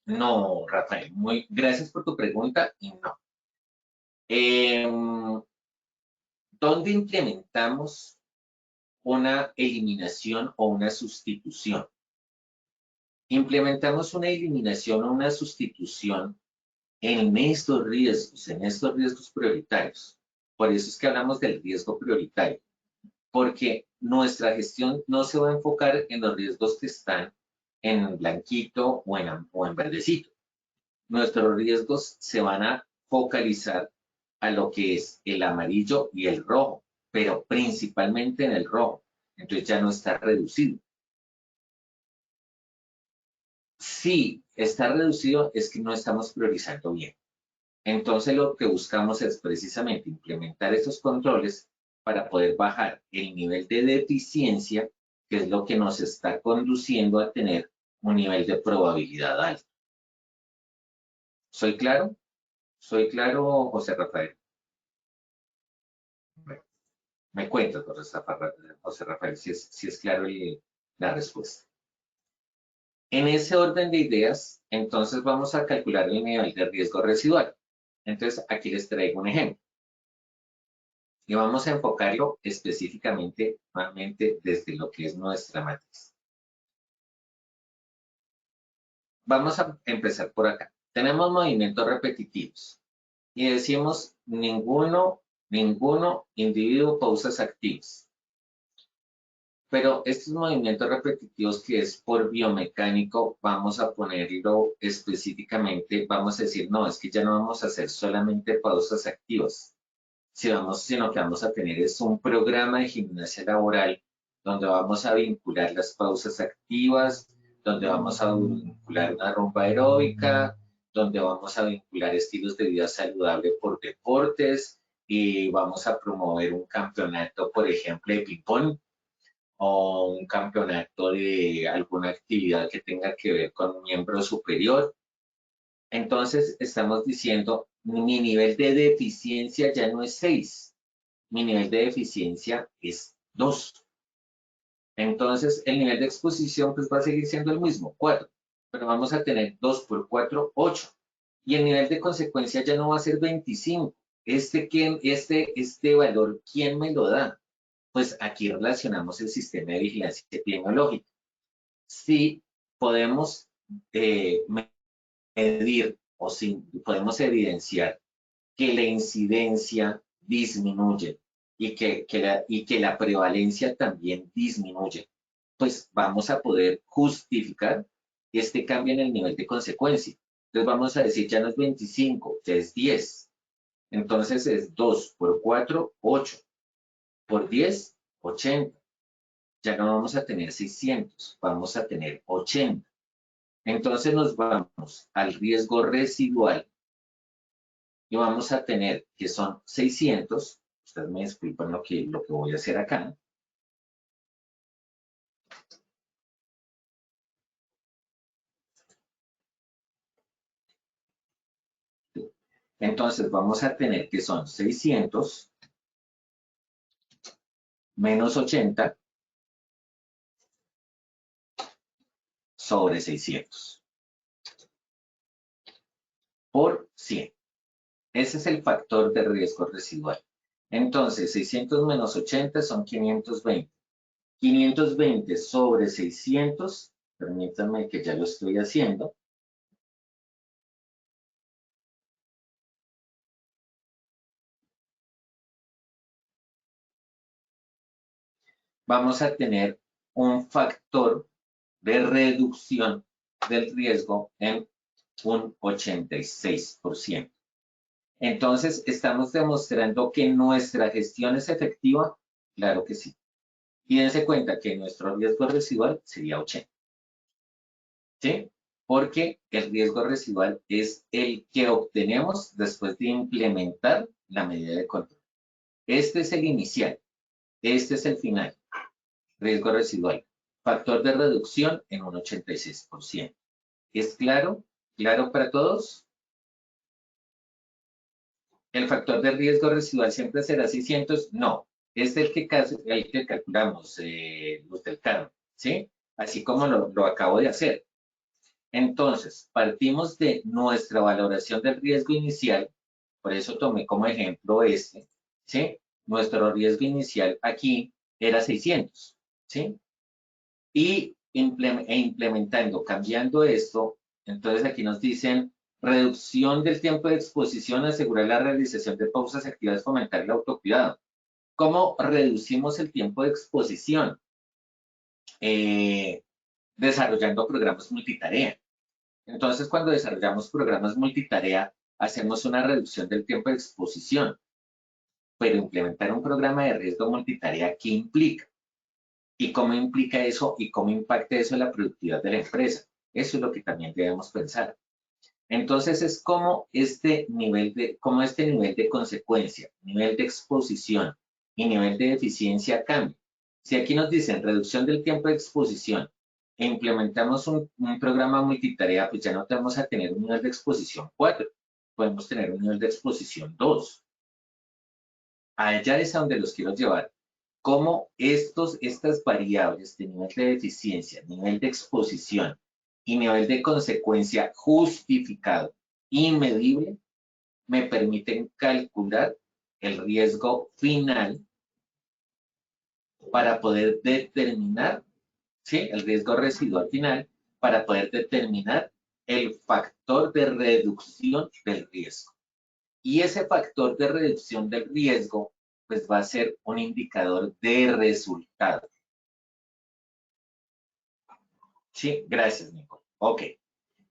No, Rafael. Gracias por tu pregunta y no. ¿Dónde implementamos una eliminación o una sustitución? Implementamos una eliminación o una sustitución en estos riesgos prioritarios. Por eso es que hablamos del riesgo prioritario, porque nuestra gestión no se va a enfocar en los riesgos que están en blanquito o en verdecito. Nuestros riesgos se van a focalizar a lo que es el amarillo y el rojo, pero principalmente en el rojo. Entonces ya no está reducido. Si está reducido es que no estamos priorizando bien. Entonces lo que buscamos es precisamente implementar esos controles para poder bajar el nivel de deficiencia, que es lo que nos está conduciendo a tener un nivel de probabilidad alto. ¿Soy claro? ¿Soy claro, José Rafael? Me cuentas, José Rafael, si es claro la respuesta. En ese orden de ideas, entonces vamos a calcular el nivel de riesgo residual. Entonces, aquí les traigo un ejemplo. Y vamos a enfocarlo específicamente, nuevamente, desde lo que es nuestra matriz. Vamos a empezar por acá. Tenemos movimientos repetitivos. Y decimos, ninguno individuo pausas activas. Pero estos movimientos repetitivos que es por biomecánico, vamos a ponerlo específicamente, vamos a decir, no, es que ya no vamos a hacer solamente pausas activas, sino que vamos a tener es un programa de gimnasia laboral donde vamos a vincular las pausas activas, donde vamos a vincular una rumba aeróbica, donde vamos a vincular estilos de vida saludable por deportes y vamos a promover un campeonato, por ejemplo, de ping-pong o un campeonato de alguna actividad que tenga que ver con un miembro superior. Entonces, estamos diciendo, mi nivel de deficiencia ya no es 6, mi nivel de deficiencia es 2. Entonces, el nivel de exposición pues va a seguir siendo el mismo, 4. pero vamos a tener 2 por 4, 8. Y el nivel de consecuencia ya no va a ser 25. Este valor, ¿quién me lo da? Pues aquí relacionamos el sistema de vigilancia epidemiológica. Si podemos medir o si podemos evidenciar que la incidencia disminuye y que la prevalencia también disminuye, pues vamos a poder justificar este cambio en el nivel de consecuencia. Entonces vamos a decir, ya no es 25, ya es 10. Entonces es 2 por 4, 8. Por 10, 80. Ya no vamos a tener 600, vamos a tener 80. Entonces nos vamos al riesgo residual y vamos a tener que son 600. Ustedes me disculpan lo que voy a hacer acá. Entonces vamos a tener que son 600 menos 80 sobre 600 por 100. Ese es el factor de riesgo residual. Entonces 600 menos 80 son 520. 520 sobre 600, permítanme que ya lo estoy haciendo. Vamos a tener un factor de reducción del riesgo en un 86%. Entonces, ¿estamos demostrando que nuestra gestión es efectiva? Claro que sí. Y dense cuenta que nuestro riesgo residual sería 80. ¿Sí? Porque el riesgo residual es el que obtenemos después de implementar la medida de control. Este es el inicial. Este es el final. Riesgo residual. Factor de reducción en un 86%. ¿Es claro? ¿Claro para todos? ¿El factor de riesgo residual siempre será 600? No. Es el que calculamos, los del CARM, ¿sí? Así como lo acabo de hacer. Entonces, partimos de nuestra valoración del riesgo inicial. Por eso tomé como ejemplo este, ¿sí? Nuestro riesgo inicial aquí era 600, ¿sí? Y implementando, cambiando esto, entonces aquí nos dicen reducción del tiempo de exposición, asegurar la realización de pausas activas, fomentar el autocuidado. ¿Cómo reducimos el tiempo de exposición? Desarrollando programas multitarea. Entonces, cuando desarrollamos programas multitarea, hacemos una reducción del tiempo de exposición. Pero implementar un programa de riesgo multitarea, ¿qué implica? ¿Y cómo implica eso y cómo impacta eso en la productividad de la empresa? Eso es lo que también debemos pensar. Entonces es como este nivel de consecuencia, nivel de exposición y nivel de eficiencia cambia. Si aquí nos dicen reducción del tiempo de exposición e implementamos un programa multitarea, pues ya no vamos a tener un nivel de exposición 4, podemos tener un nivel de exposición 2. Allá es a donde los quiero llevar. Cómo estas variables de nivel de eficiencia, nivel de exposición y nivel de consecuencia justificado y medible me permiten calcular el riesgo final para poder determinar, ¿sí? El riesgo residual final para poder determinar el factor de reducción del riesgo. Y ese factor de reducción del riesgo pues va a ser un indicador de resultado. Sí, gracias, Nico. Ok.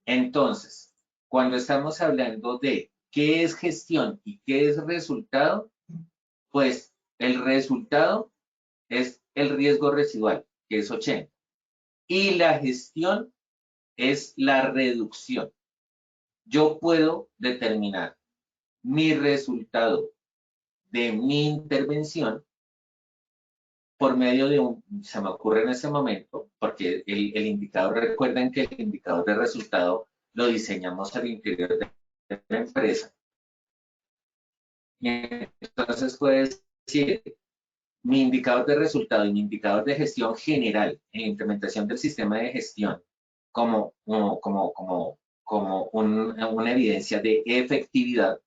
Entonces, cuando estamos hablando de qué es gestión y qué es resultado, pues el resultado es el riesgo residual, que es 80. Y la gestión es la reducción. Yo puedo determinar mi resultado de mi intervención por medio de se me ocurre en ese momento, porque el indicador, recuerden que el indicador de resultado lo diseñamos al interior de la empresa. Y entonces puedes decir, mi indicador de resultado y mi indicador de gestión general en la implementación del sistema de gestión una evidencia de efectividad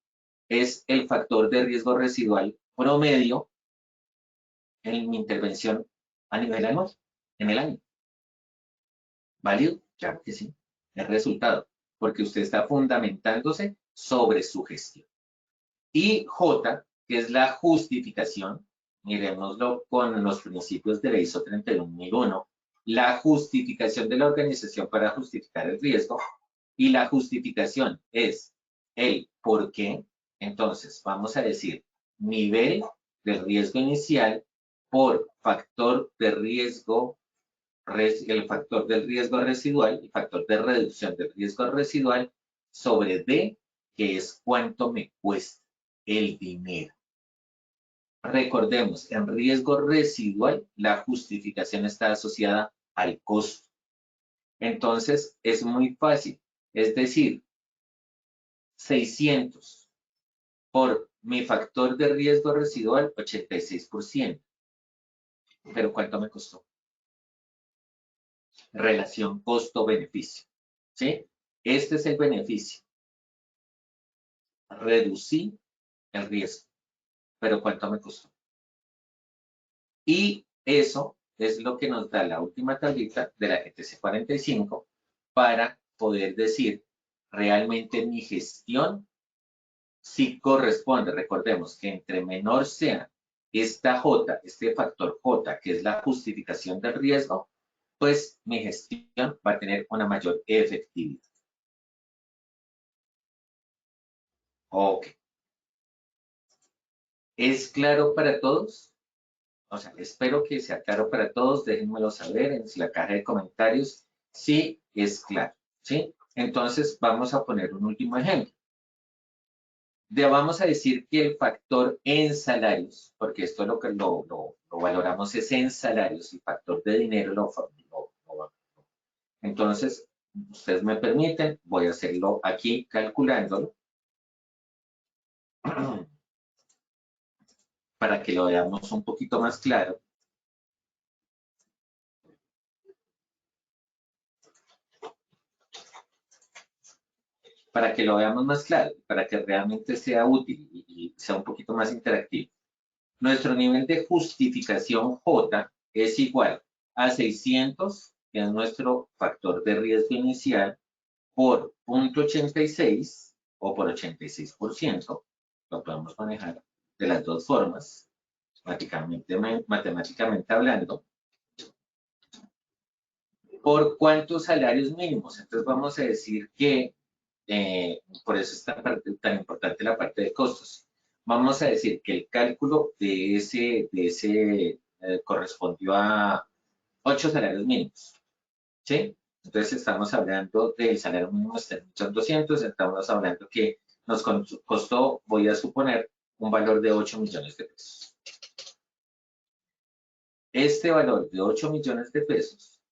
es el factor de riesgo residual promedio en mi intervención a nivel anual, en el año. ¿Válido? Claro que sí. El resultado, porque usted está fundamentándose sobre su gestión. Y J, que es la justificación, miremoslo con los principios de la ISO 31001, la justificación de la organización para justificar el riesgo, y la justificación es el por qué. Entonces, vamos a decir nivel de riesgo inicial por factor de riesgo, el factor del riesgo residual y factor de reducción del riesgo residual sobre D, que es cuánto me cuesta el dinero. Recordemos, en riesgo residual, la justificación está asociada al costo. Entonces, es muy fácil. Es decir, 600 por mi factor de riesgo residual, 86%. ¿Pero cuánto me costó? Relación costo-beneficio. ¿Sí? Este es el beneficio. Reducí el riesgo. ¿Pero cuánto me costó? Y eso es lo que nos da la última tablita de la GTC 45 para poder decir realmente mi gestión sí corresponde. Recordemos que entre menor sea esta J, este factor J, que es la justificación del riesgo, pues mi gestión va a tener una mayor efectividad. Ok. ¿Es claro para todos? O sea, espero que sea claro para todos. Déjenmelo saber en la caja de comentarios si es claro, ¿sí? Entonces, vamos a poner un último ejemplo. Vamos a decir que el factor en salarios, porque esto lo que lo valoramos es en salarios, el factor de dinero entonces, ustedes me permiten, voy a hacerlo aquí calculándolo para que lo veamos un poquito más claro. Para que lo veamos más claro, para que realmente sea útil y sea un poquito más interactivo. Nuestro nivel de justificación J es igual a 600, que es nuestro factor de riesgo inicial, por 0.86 o por 86%, lo podemos manejar de las dos formas, matemáticamente hablando, por cuántos salarios mínimos. Entonces vamos a decir que, por eso es tan importante la parte de costos. Vamos a decir que el cálculo de ese correspondió a 8 salarios mínimos, ¿sí? Entonces estamos hablando del salario mínimo está en 1.200.000, estamos hablando que nos costó, voy a suponer, un valor de 8 millones de pesos. Este valor de 8 millones de pesos,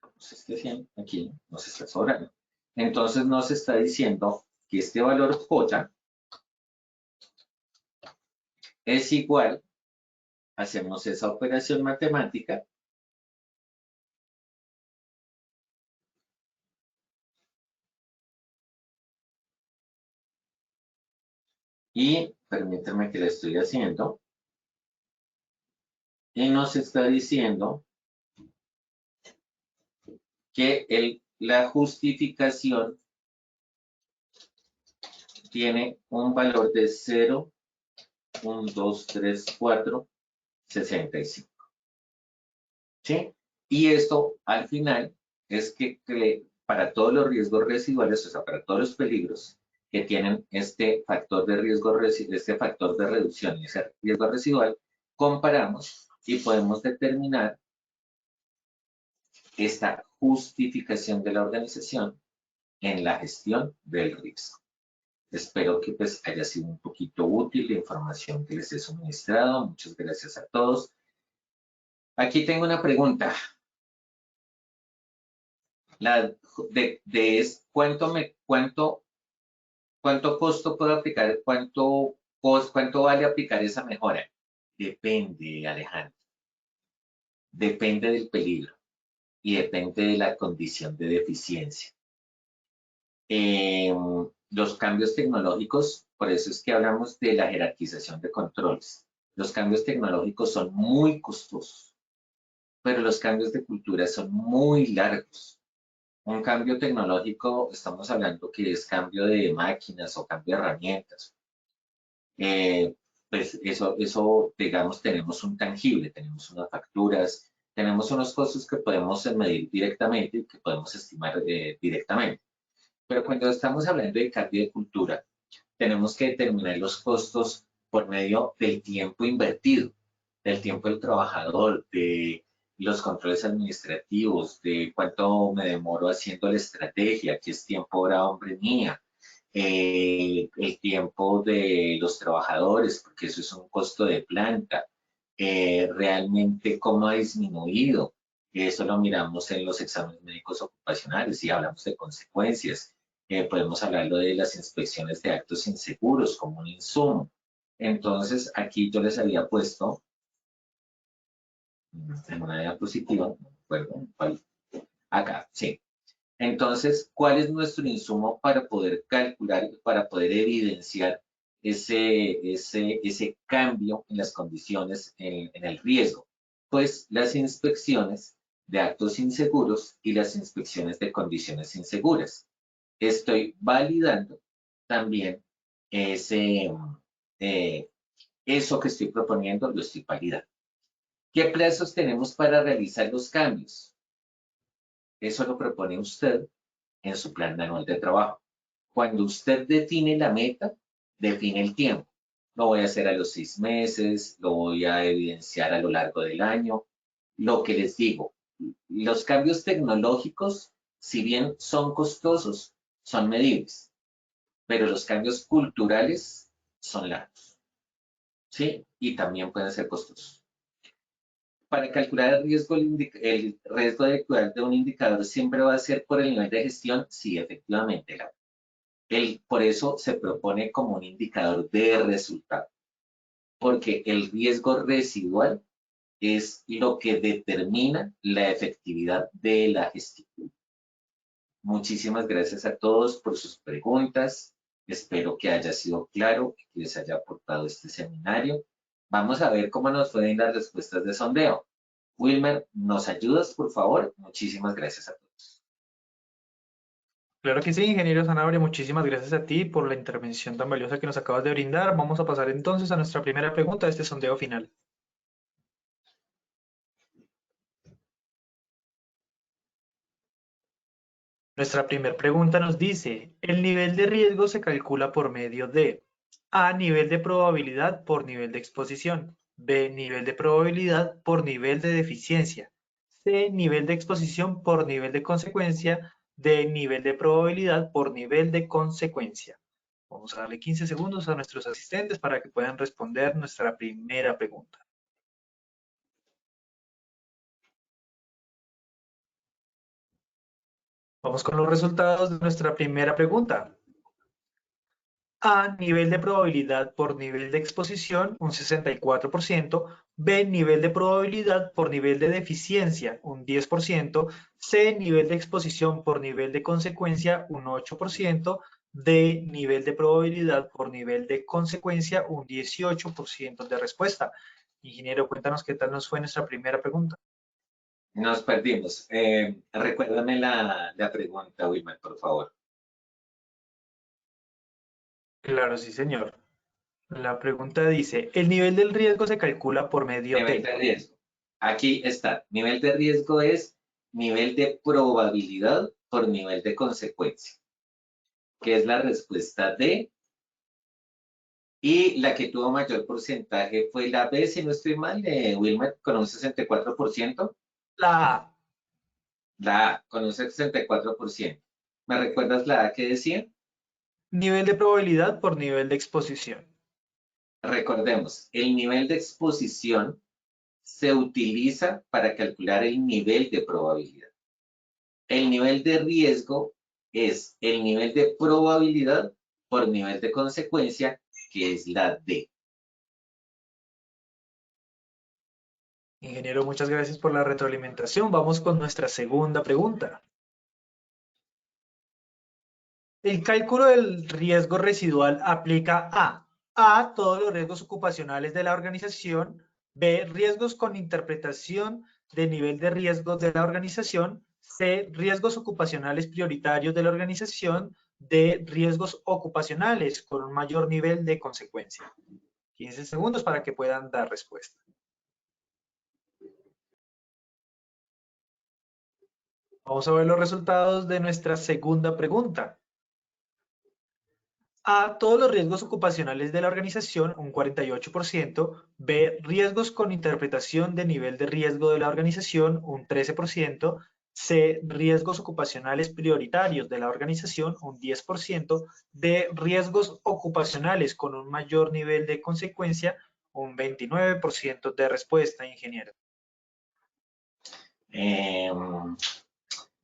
pues es que aquí nos está sobrando. Entonces nos está diciendo que este valor J es igual, hacemos esa operación matemática, y permítanme que la estoy haciendo, y nos está diciendo que la justificación tiene un valor de 0, 1, 2, 3, 4, 65. ¿Sí? Y esto al final es que para todos los riesgos residuales, o sea, para todos los peligros que tienen este factor de riesgo, este factor de reducción y ese riesgo residual, comparamos y podemos determinar esta justificación de la organización en la gestión del riesgo. Espero que pues haya sido un poquito útil la información que les he suministrado. Muchas gracias a todos. Aquí tengo una pregunta. ¿Cuánto costo puedo aplicar? ¿Cuánto vale aplicar esa mejora? Depende, Alejandro. Depende del peligro. y depende de la condición de deficiencia. Los cambios tecnológicos, por eso es que hablamos de la jerarquización de controles. Los cambios tecnológicos son muy costosos, pero los cambios de cultura son muy largos. Un cambio tecnológico, estamos hablando que es cambio de máquinas o cambio de herramientas. Pues eso, digamos, tenemos un tangible, tenemos unas facturas, tenemos unos costos que podemos medir directamente y que podemos estimar directamente. Pero cuando estamos hablando de cambio de cultura, tenemos que determinar los costos por medio del tiempo invertido, del tiempo del trabajador, de los controles administrativos, de cuánto me demoro haciendo la estrategia, qué es tiempo hora hombre mía, el tiempo de los trabajadores, porque eso es un costo de planta, realmente cómo ha disminuido. Eso lo miramos en los exámenes médicos ocupacionales y hablamos de consecuencias. Podemos hablarlo de las inspecciones de actos inseguros como un insumo. Entonces, aquí yo les había puesto en una diapositiva, no recuerdo cuál, acá, sí. Entonces, ¿cuál es nuestro insumo para poder calcular, para poder evidenciar ese cambio en las condiciones, en el riesgo? Pues las inspecciones de actos inseguros y las inspecciones de condiciones inseguras. Estoy validando también eso que estoy proponiendo, lo estoy validando. ¿Qué plazos tenemos para realizar los cambios? Eso lo propone usted en su plan anual de trabajo. Cuando usted define la meta, define el tiempo. Lo voy a hacer a los 6 meses, lo voy a evidenciar a lo largo del año. Lo que les digo, los cambios tecnológicos, si bien son costosos, son medibles, pero los cambios culturales son largos, ¿sí? Y también pueden ser costosos. Para calcular el riesgo de actuar de un indicador siempre va a ser por el nivel de gestión, sí, efectivamente. Por eso se propone como un indicador de resultado, porque el riesgo residual es lo que determina la efectividad de la gestión. Muchísimas gracias a todos por sus preguntas. Espero que haya sido claro, que les haya aportado este seminario. Vamos a ver cómo nos pueden las respuestas de sondeo. Wilmer, ¿nos ayudas, por favor? Muchísimas gracias a todos. Claro que sí, ingeniero Sanabria, muchísimas gracias a ti por la intervención tan valiosa que nos acabas de brindar. Vamos a pasar entonces a nuestra primera pregunta de este sondeo final. Nuestra primera pregunta nos dice, el nivel de riesgo se calcula por medio de A, nivel de probabilidad por nivel de exposición, B, nivel de probabilidad por nivel de deficiencia, C, nivel de exposición por nivel de consecuencia, D, nivel de probabilidad por nivel de consecuencia. Vamos a darle 15 segundos a nuestros asistentes para que puedan responder nuestra primera pregunta. Vamos con los resultados de nuestra primera pregunta. A, nivel de probabilidad por nivel de exposición, un 64%. B, nivel de probabilidad por nivel de deficiencia, un 10%. C, nivel de exposición por nivel de consecuencia, un 8%. D, nivel de probabilidad por nivel de consecuencia, un 18% de respuesta. Ingeniero, cuéntanos qué tal nos fue nuestra primera pregunta. Nos perdimos. Recuérdame la pregunta, Wilmer, por favor. Claro, sí, señor. La pregunta dice, el nivel del riesgo se calcula por medio Nivel de... de riesgo. Aquí está. Nivel de riesgo es nivel de probabilidad por nivel de consecuencia, que es la respuesta D. Y la que tuvo mayor porcentaje fue la B, si no estoy mal, de Wilmer, con un 64%. La A. La A, con un 64%. ¿Me recuerdas la A que decía? Nivel de probabilidad por nivel de exposición. Recordemos, el nivel de exposición se utiliza para calcular el nivel de probabilidad. El nivel de riesgo es el nivel de probabilidad por nivel de consecuencia, que es la D. Ingeniero, muchas gracias por la retroalimentación. Vamos con nuestra segunda pregunta. El cálculo del riesgo residual aplica a todos los riesgos ocupacionales de la organización, B, riesgos con interpretación de nivel de riesgo de la organización, C, riesgos ocupacionales prioritarios de la organización, D, riesgos ocupacionales con un mayor nivel de consecuencia. 15 segundos para que puedan dar respuesta. Vamos a ver los resultados de nuestra segunda pregunta. A, todos los riesgos ocupacionales de la organización, un 48%. B, riesgos con interpretación de nivel de riesgo de la organización, un 13%. C, riesgos ocupacionales prioritarios de la organización, un 10%. D, riesgos ocupacionales con un mayor nivel de consecuencia, un 29% de respuesta, ingeniero.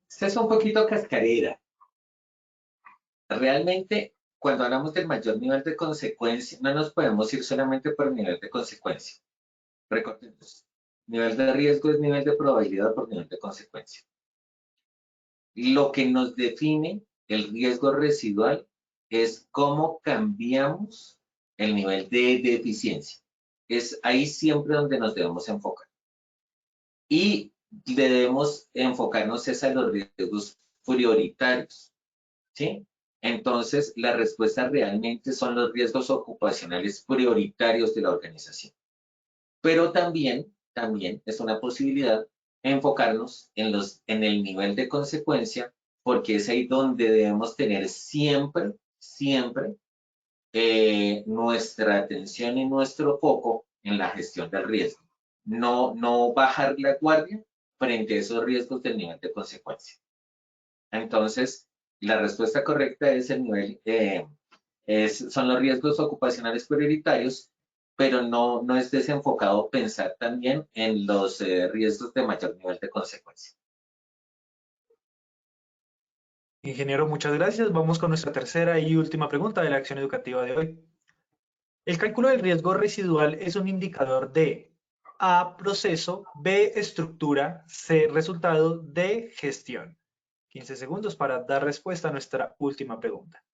Esta es un poquito cascarera. Realmente, cuando hablamos del mayor nivel de consecuencia, no nos podemos ir solamente por el nivel de consecuencia. Recordemos, nivel de riesgo es nivel de probabilidad por nivel de consecuencia. Lo que nos define el riesgo residual es cómo cambiamos el nivel de eficiencia. Es ahí siempre donde nos debemos enfocar. Y debemos enfocarnos es a los riesgos prioritarios, ¿sí? Entonces, la respuesta realmente son los riesgos ocupacionales prioritarios de la organización. Pero también es una posibilidad enfocarnos en el nivel de consecuencia, porque es ahí donde debemos tener siempre nuestra atención y nuestro foco en la gestión del riesgo. No bajar la guardia frente a esos riesgos del nivel de consecuencia. Entonces, la respuesta correcta es el nivel, son los riesgos ocupacionales prioritarios, pero no es desenfocado pensar también en los riesgos de mayor nivel de consecuencia. Ingeniero, muchas gracias. Vamos con nuestra tercera y última pregunta de la acción educativa de hoy. El cálculo del riesgo residual es un indicador de A, proceso, B, estructura, C, resultado, D, gestión. 15 segundos para dar respuesta a nuestra última pregunta.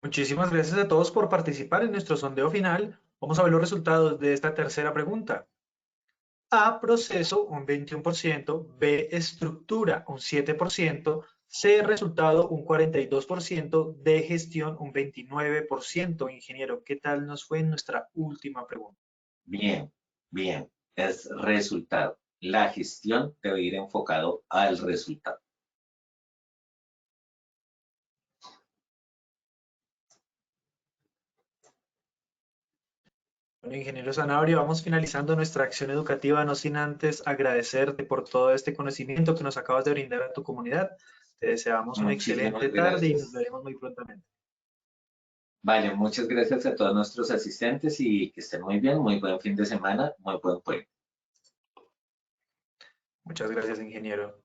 Muchísimas gracias a todos por participar en nuestro sondeo final. Vamos a ver los resultados de esta tercera pregunta. A, proceso, un 21%, B, estructura, un 7%, C, resultado, un 42%, D, gestión, un 29%. Ingeniero, ¿qué tal nos fue en nuestra última pregunta? Bien, es resultado. La gestión debe ir enfocado al resultado. Bueno, ingeniero Zanabria, vamos finalizando nuestra acción educativa, no sin antes agradecerte por todo este conocimiento que nos acabas de brindar a tu comunidad. Te deseamos una excelente tarde y nos veremos muy prontamente. Vale, muchas gracias a todos nuestros asistentes y que estén muy bien, muy buen fin de semana, muy buen puente. Muchas gracias, ingeniero.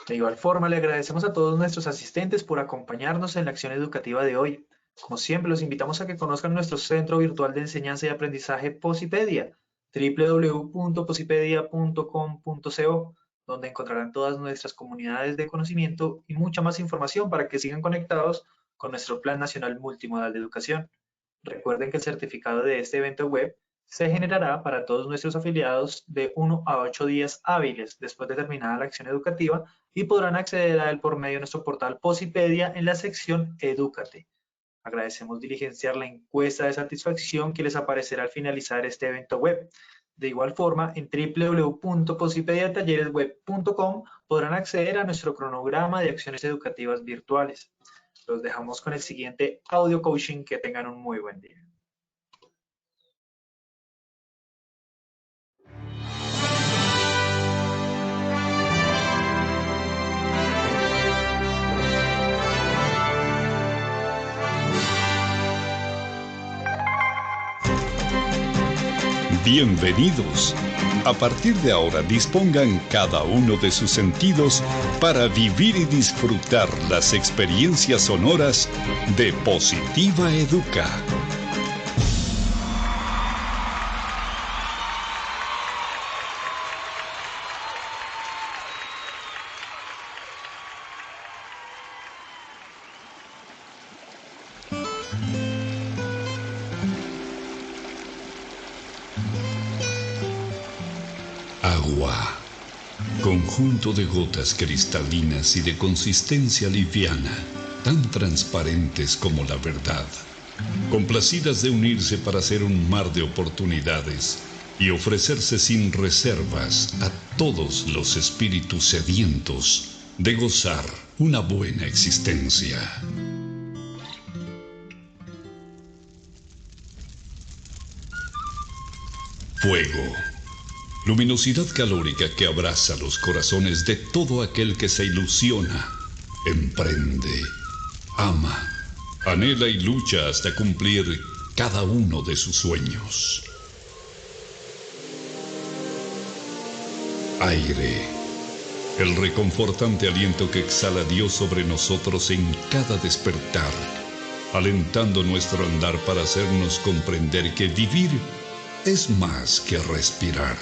De igual forma, le agradecemos a todos nuestros asistentes por acompañarnos en la acción educativa de hoy. Como siempre, los invitamos a que conozcan nuestro Centro Virtual de Enseñanza y Aprendizaje Posipedia, www.posipedia.com.co, donde encontrarán todas nuestras comunidades de conocimiento y mucha más información para que sigan conectados con nuestro Plan Nacional Multimodal de Educación. Recuerden que el certificado de este evento web se generará para todos nuestros afiliados de 1 a 8 días hábiles después de terminada la acción educativa y podrán acceder a él por medio de nuestro portal Posipedia en la sección Edúcate. Agradecemos diligenciar la encuesta de satisfacción que les aparecerá al finalizar este evento web. De igual forma, en www.posipediatalleresweb.com podrán acceder a nuestro cronograma de acciones educativas virtuales. Los dejamos con el siguiente audio coaching. Que tengan un muy buen día. Bienvenidos A partir de ahora dispongan cada uno de sus sentidos para vivir y disfrutar las experiencias sonoras de Positiva Educa. Agua, conjunto de gotas cristalinas y de consistencia liviana, tan transparentes como la verdad, complacidas de unirse para hacer un mar de oportunidades y ofrecerse sin reservas a todos los espíritus sedientos de gozar una buena existencia. Fuego. Luminosidad calórica que abraza los corazones de todo aquel que se ilusiona, emprende, ama, anhela y lucha hasta cumplir cada uno de sus sueños. Aire, el reconfortante aliento que exhala Dios sobre nosotros en cada despertar, alentando nuestro andar para hacernos comprender que vivir es más que respirar.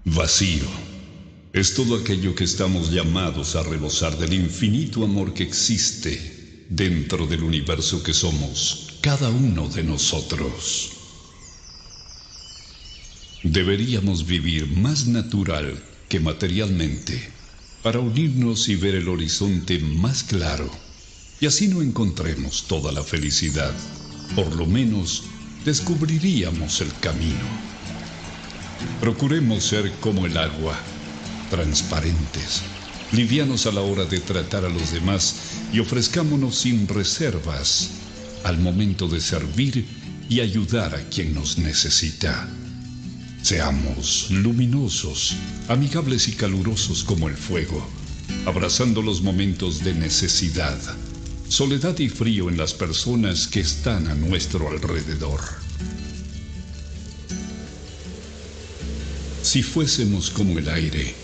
Vacío es todo aquello que estamos llamados a rebosar del infinito amor que existe dentro del universo que somos cada uno de nosotros. Deberíamos vivir más natural que materialmente para unirnos y ver el horizonte más claro, y así no encontremos toda la felicidad, por lo menos descubriríamos el camino. Procuremos ser como el agua, transparentes, livianos a la hora de tratar a los demás y ofrezcámonos sin reservas al momento de servir y ayudar a quien nos necesita. Seamos luminosos, amigables y calurosos como el fuego, abrazando los momentos de necesidad, soledad y frío en las personas que están a nuestro alrededor. Si fuésemos como el aire,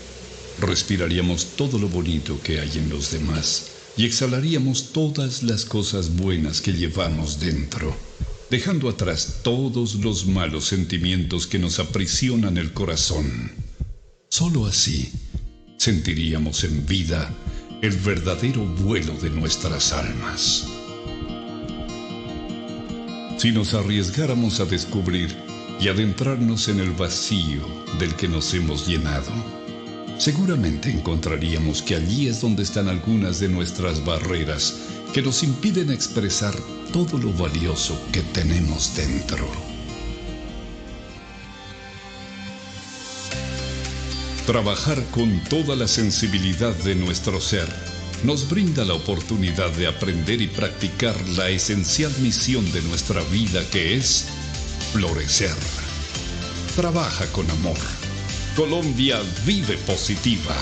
respiraríamos todo lo bonito que hay en los demás y exhalaríamos todas las cosas buenas que llevamos dentro, dejando atrás todos los malos sentimientos que nos aprisionan el corazón. Solo así sentiríamos en vida el verdadero vuelo de nuestras almas. Si nos arriesgáramos a descubrir y adentrarnos en el vacío del que nos hemos llenado, seguramente encontraríamos que allí es donde están algunas de nuestras barreras que nos impiden expresar todo lo valioso que tenemos dentro. Trabajar con toda la sensibilidad de nuestro ser nos brinda la oportunidad de aprender y practicar la esencial misión de nuestra vida, que es florecer. Trabaja con amor. Colombia vive positiva.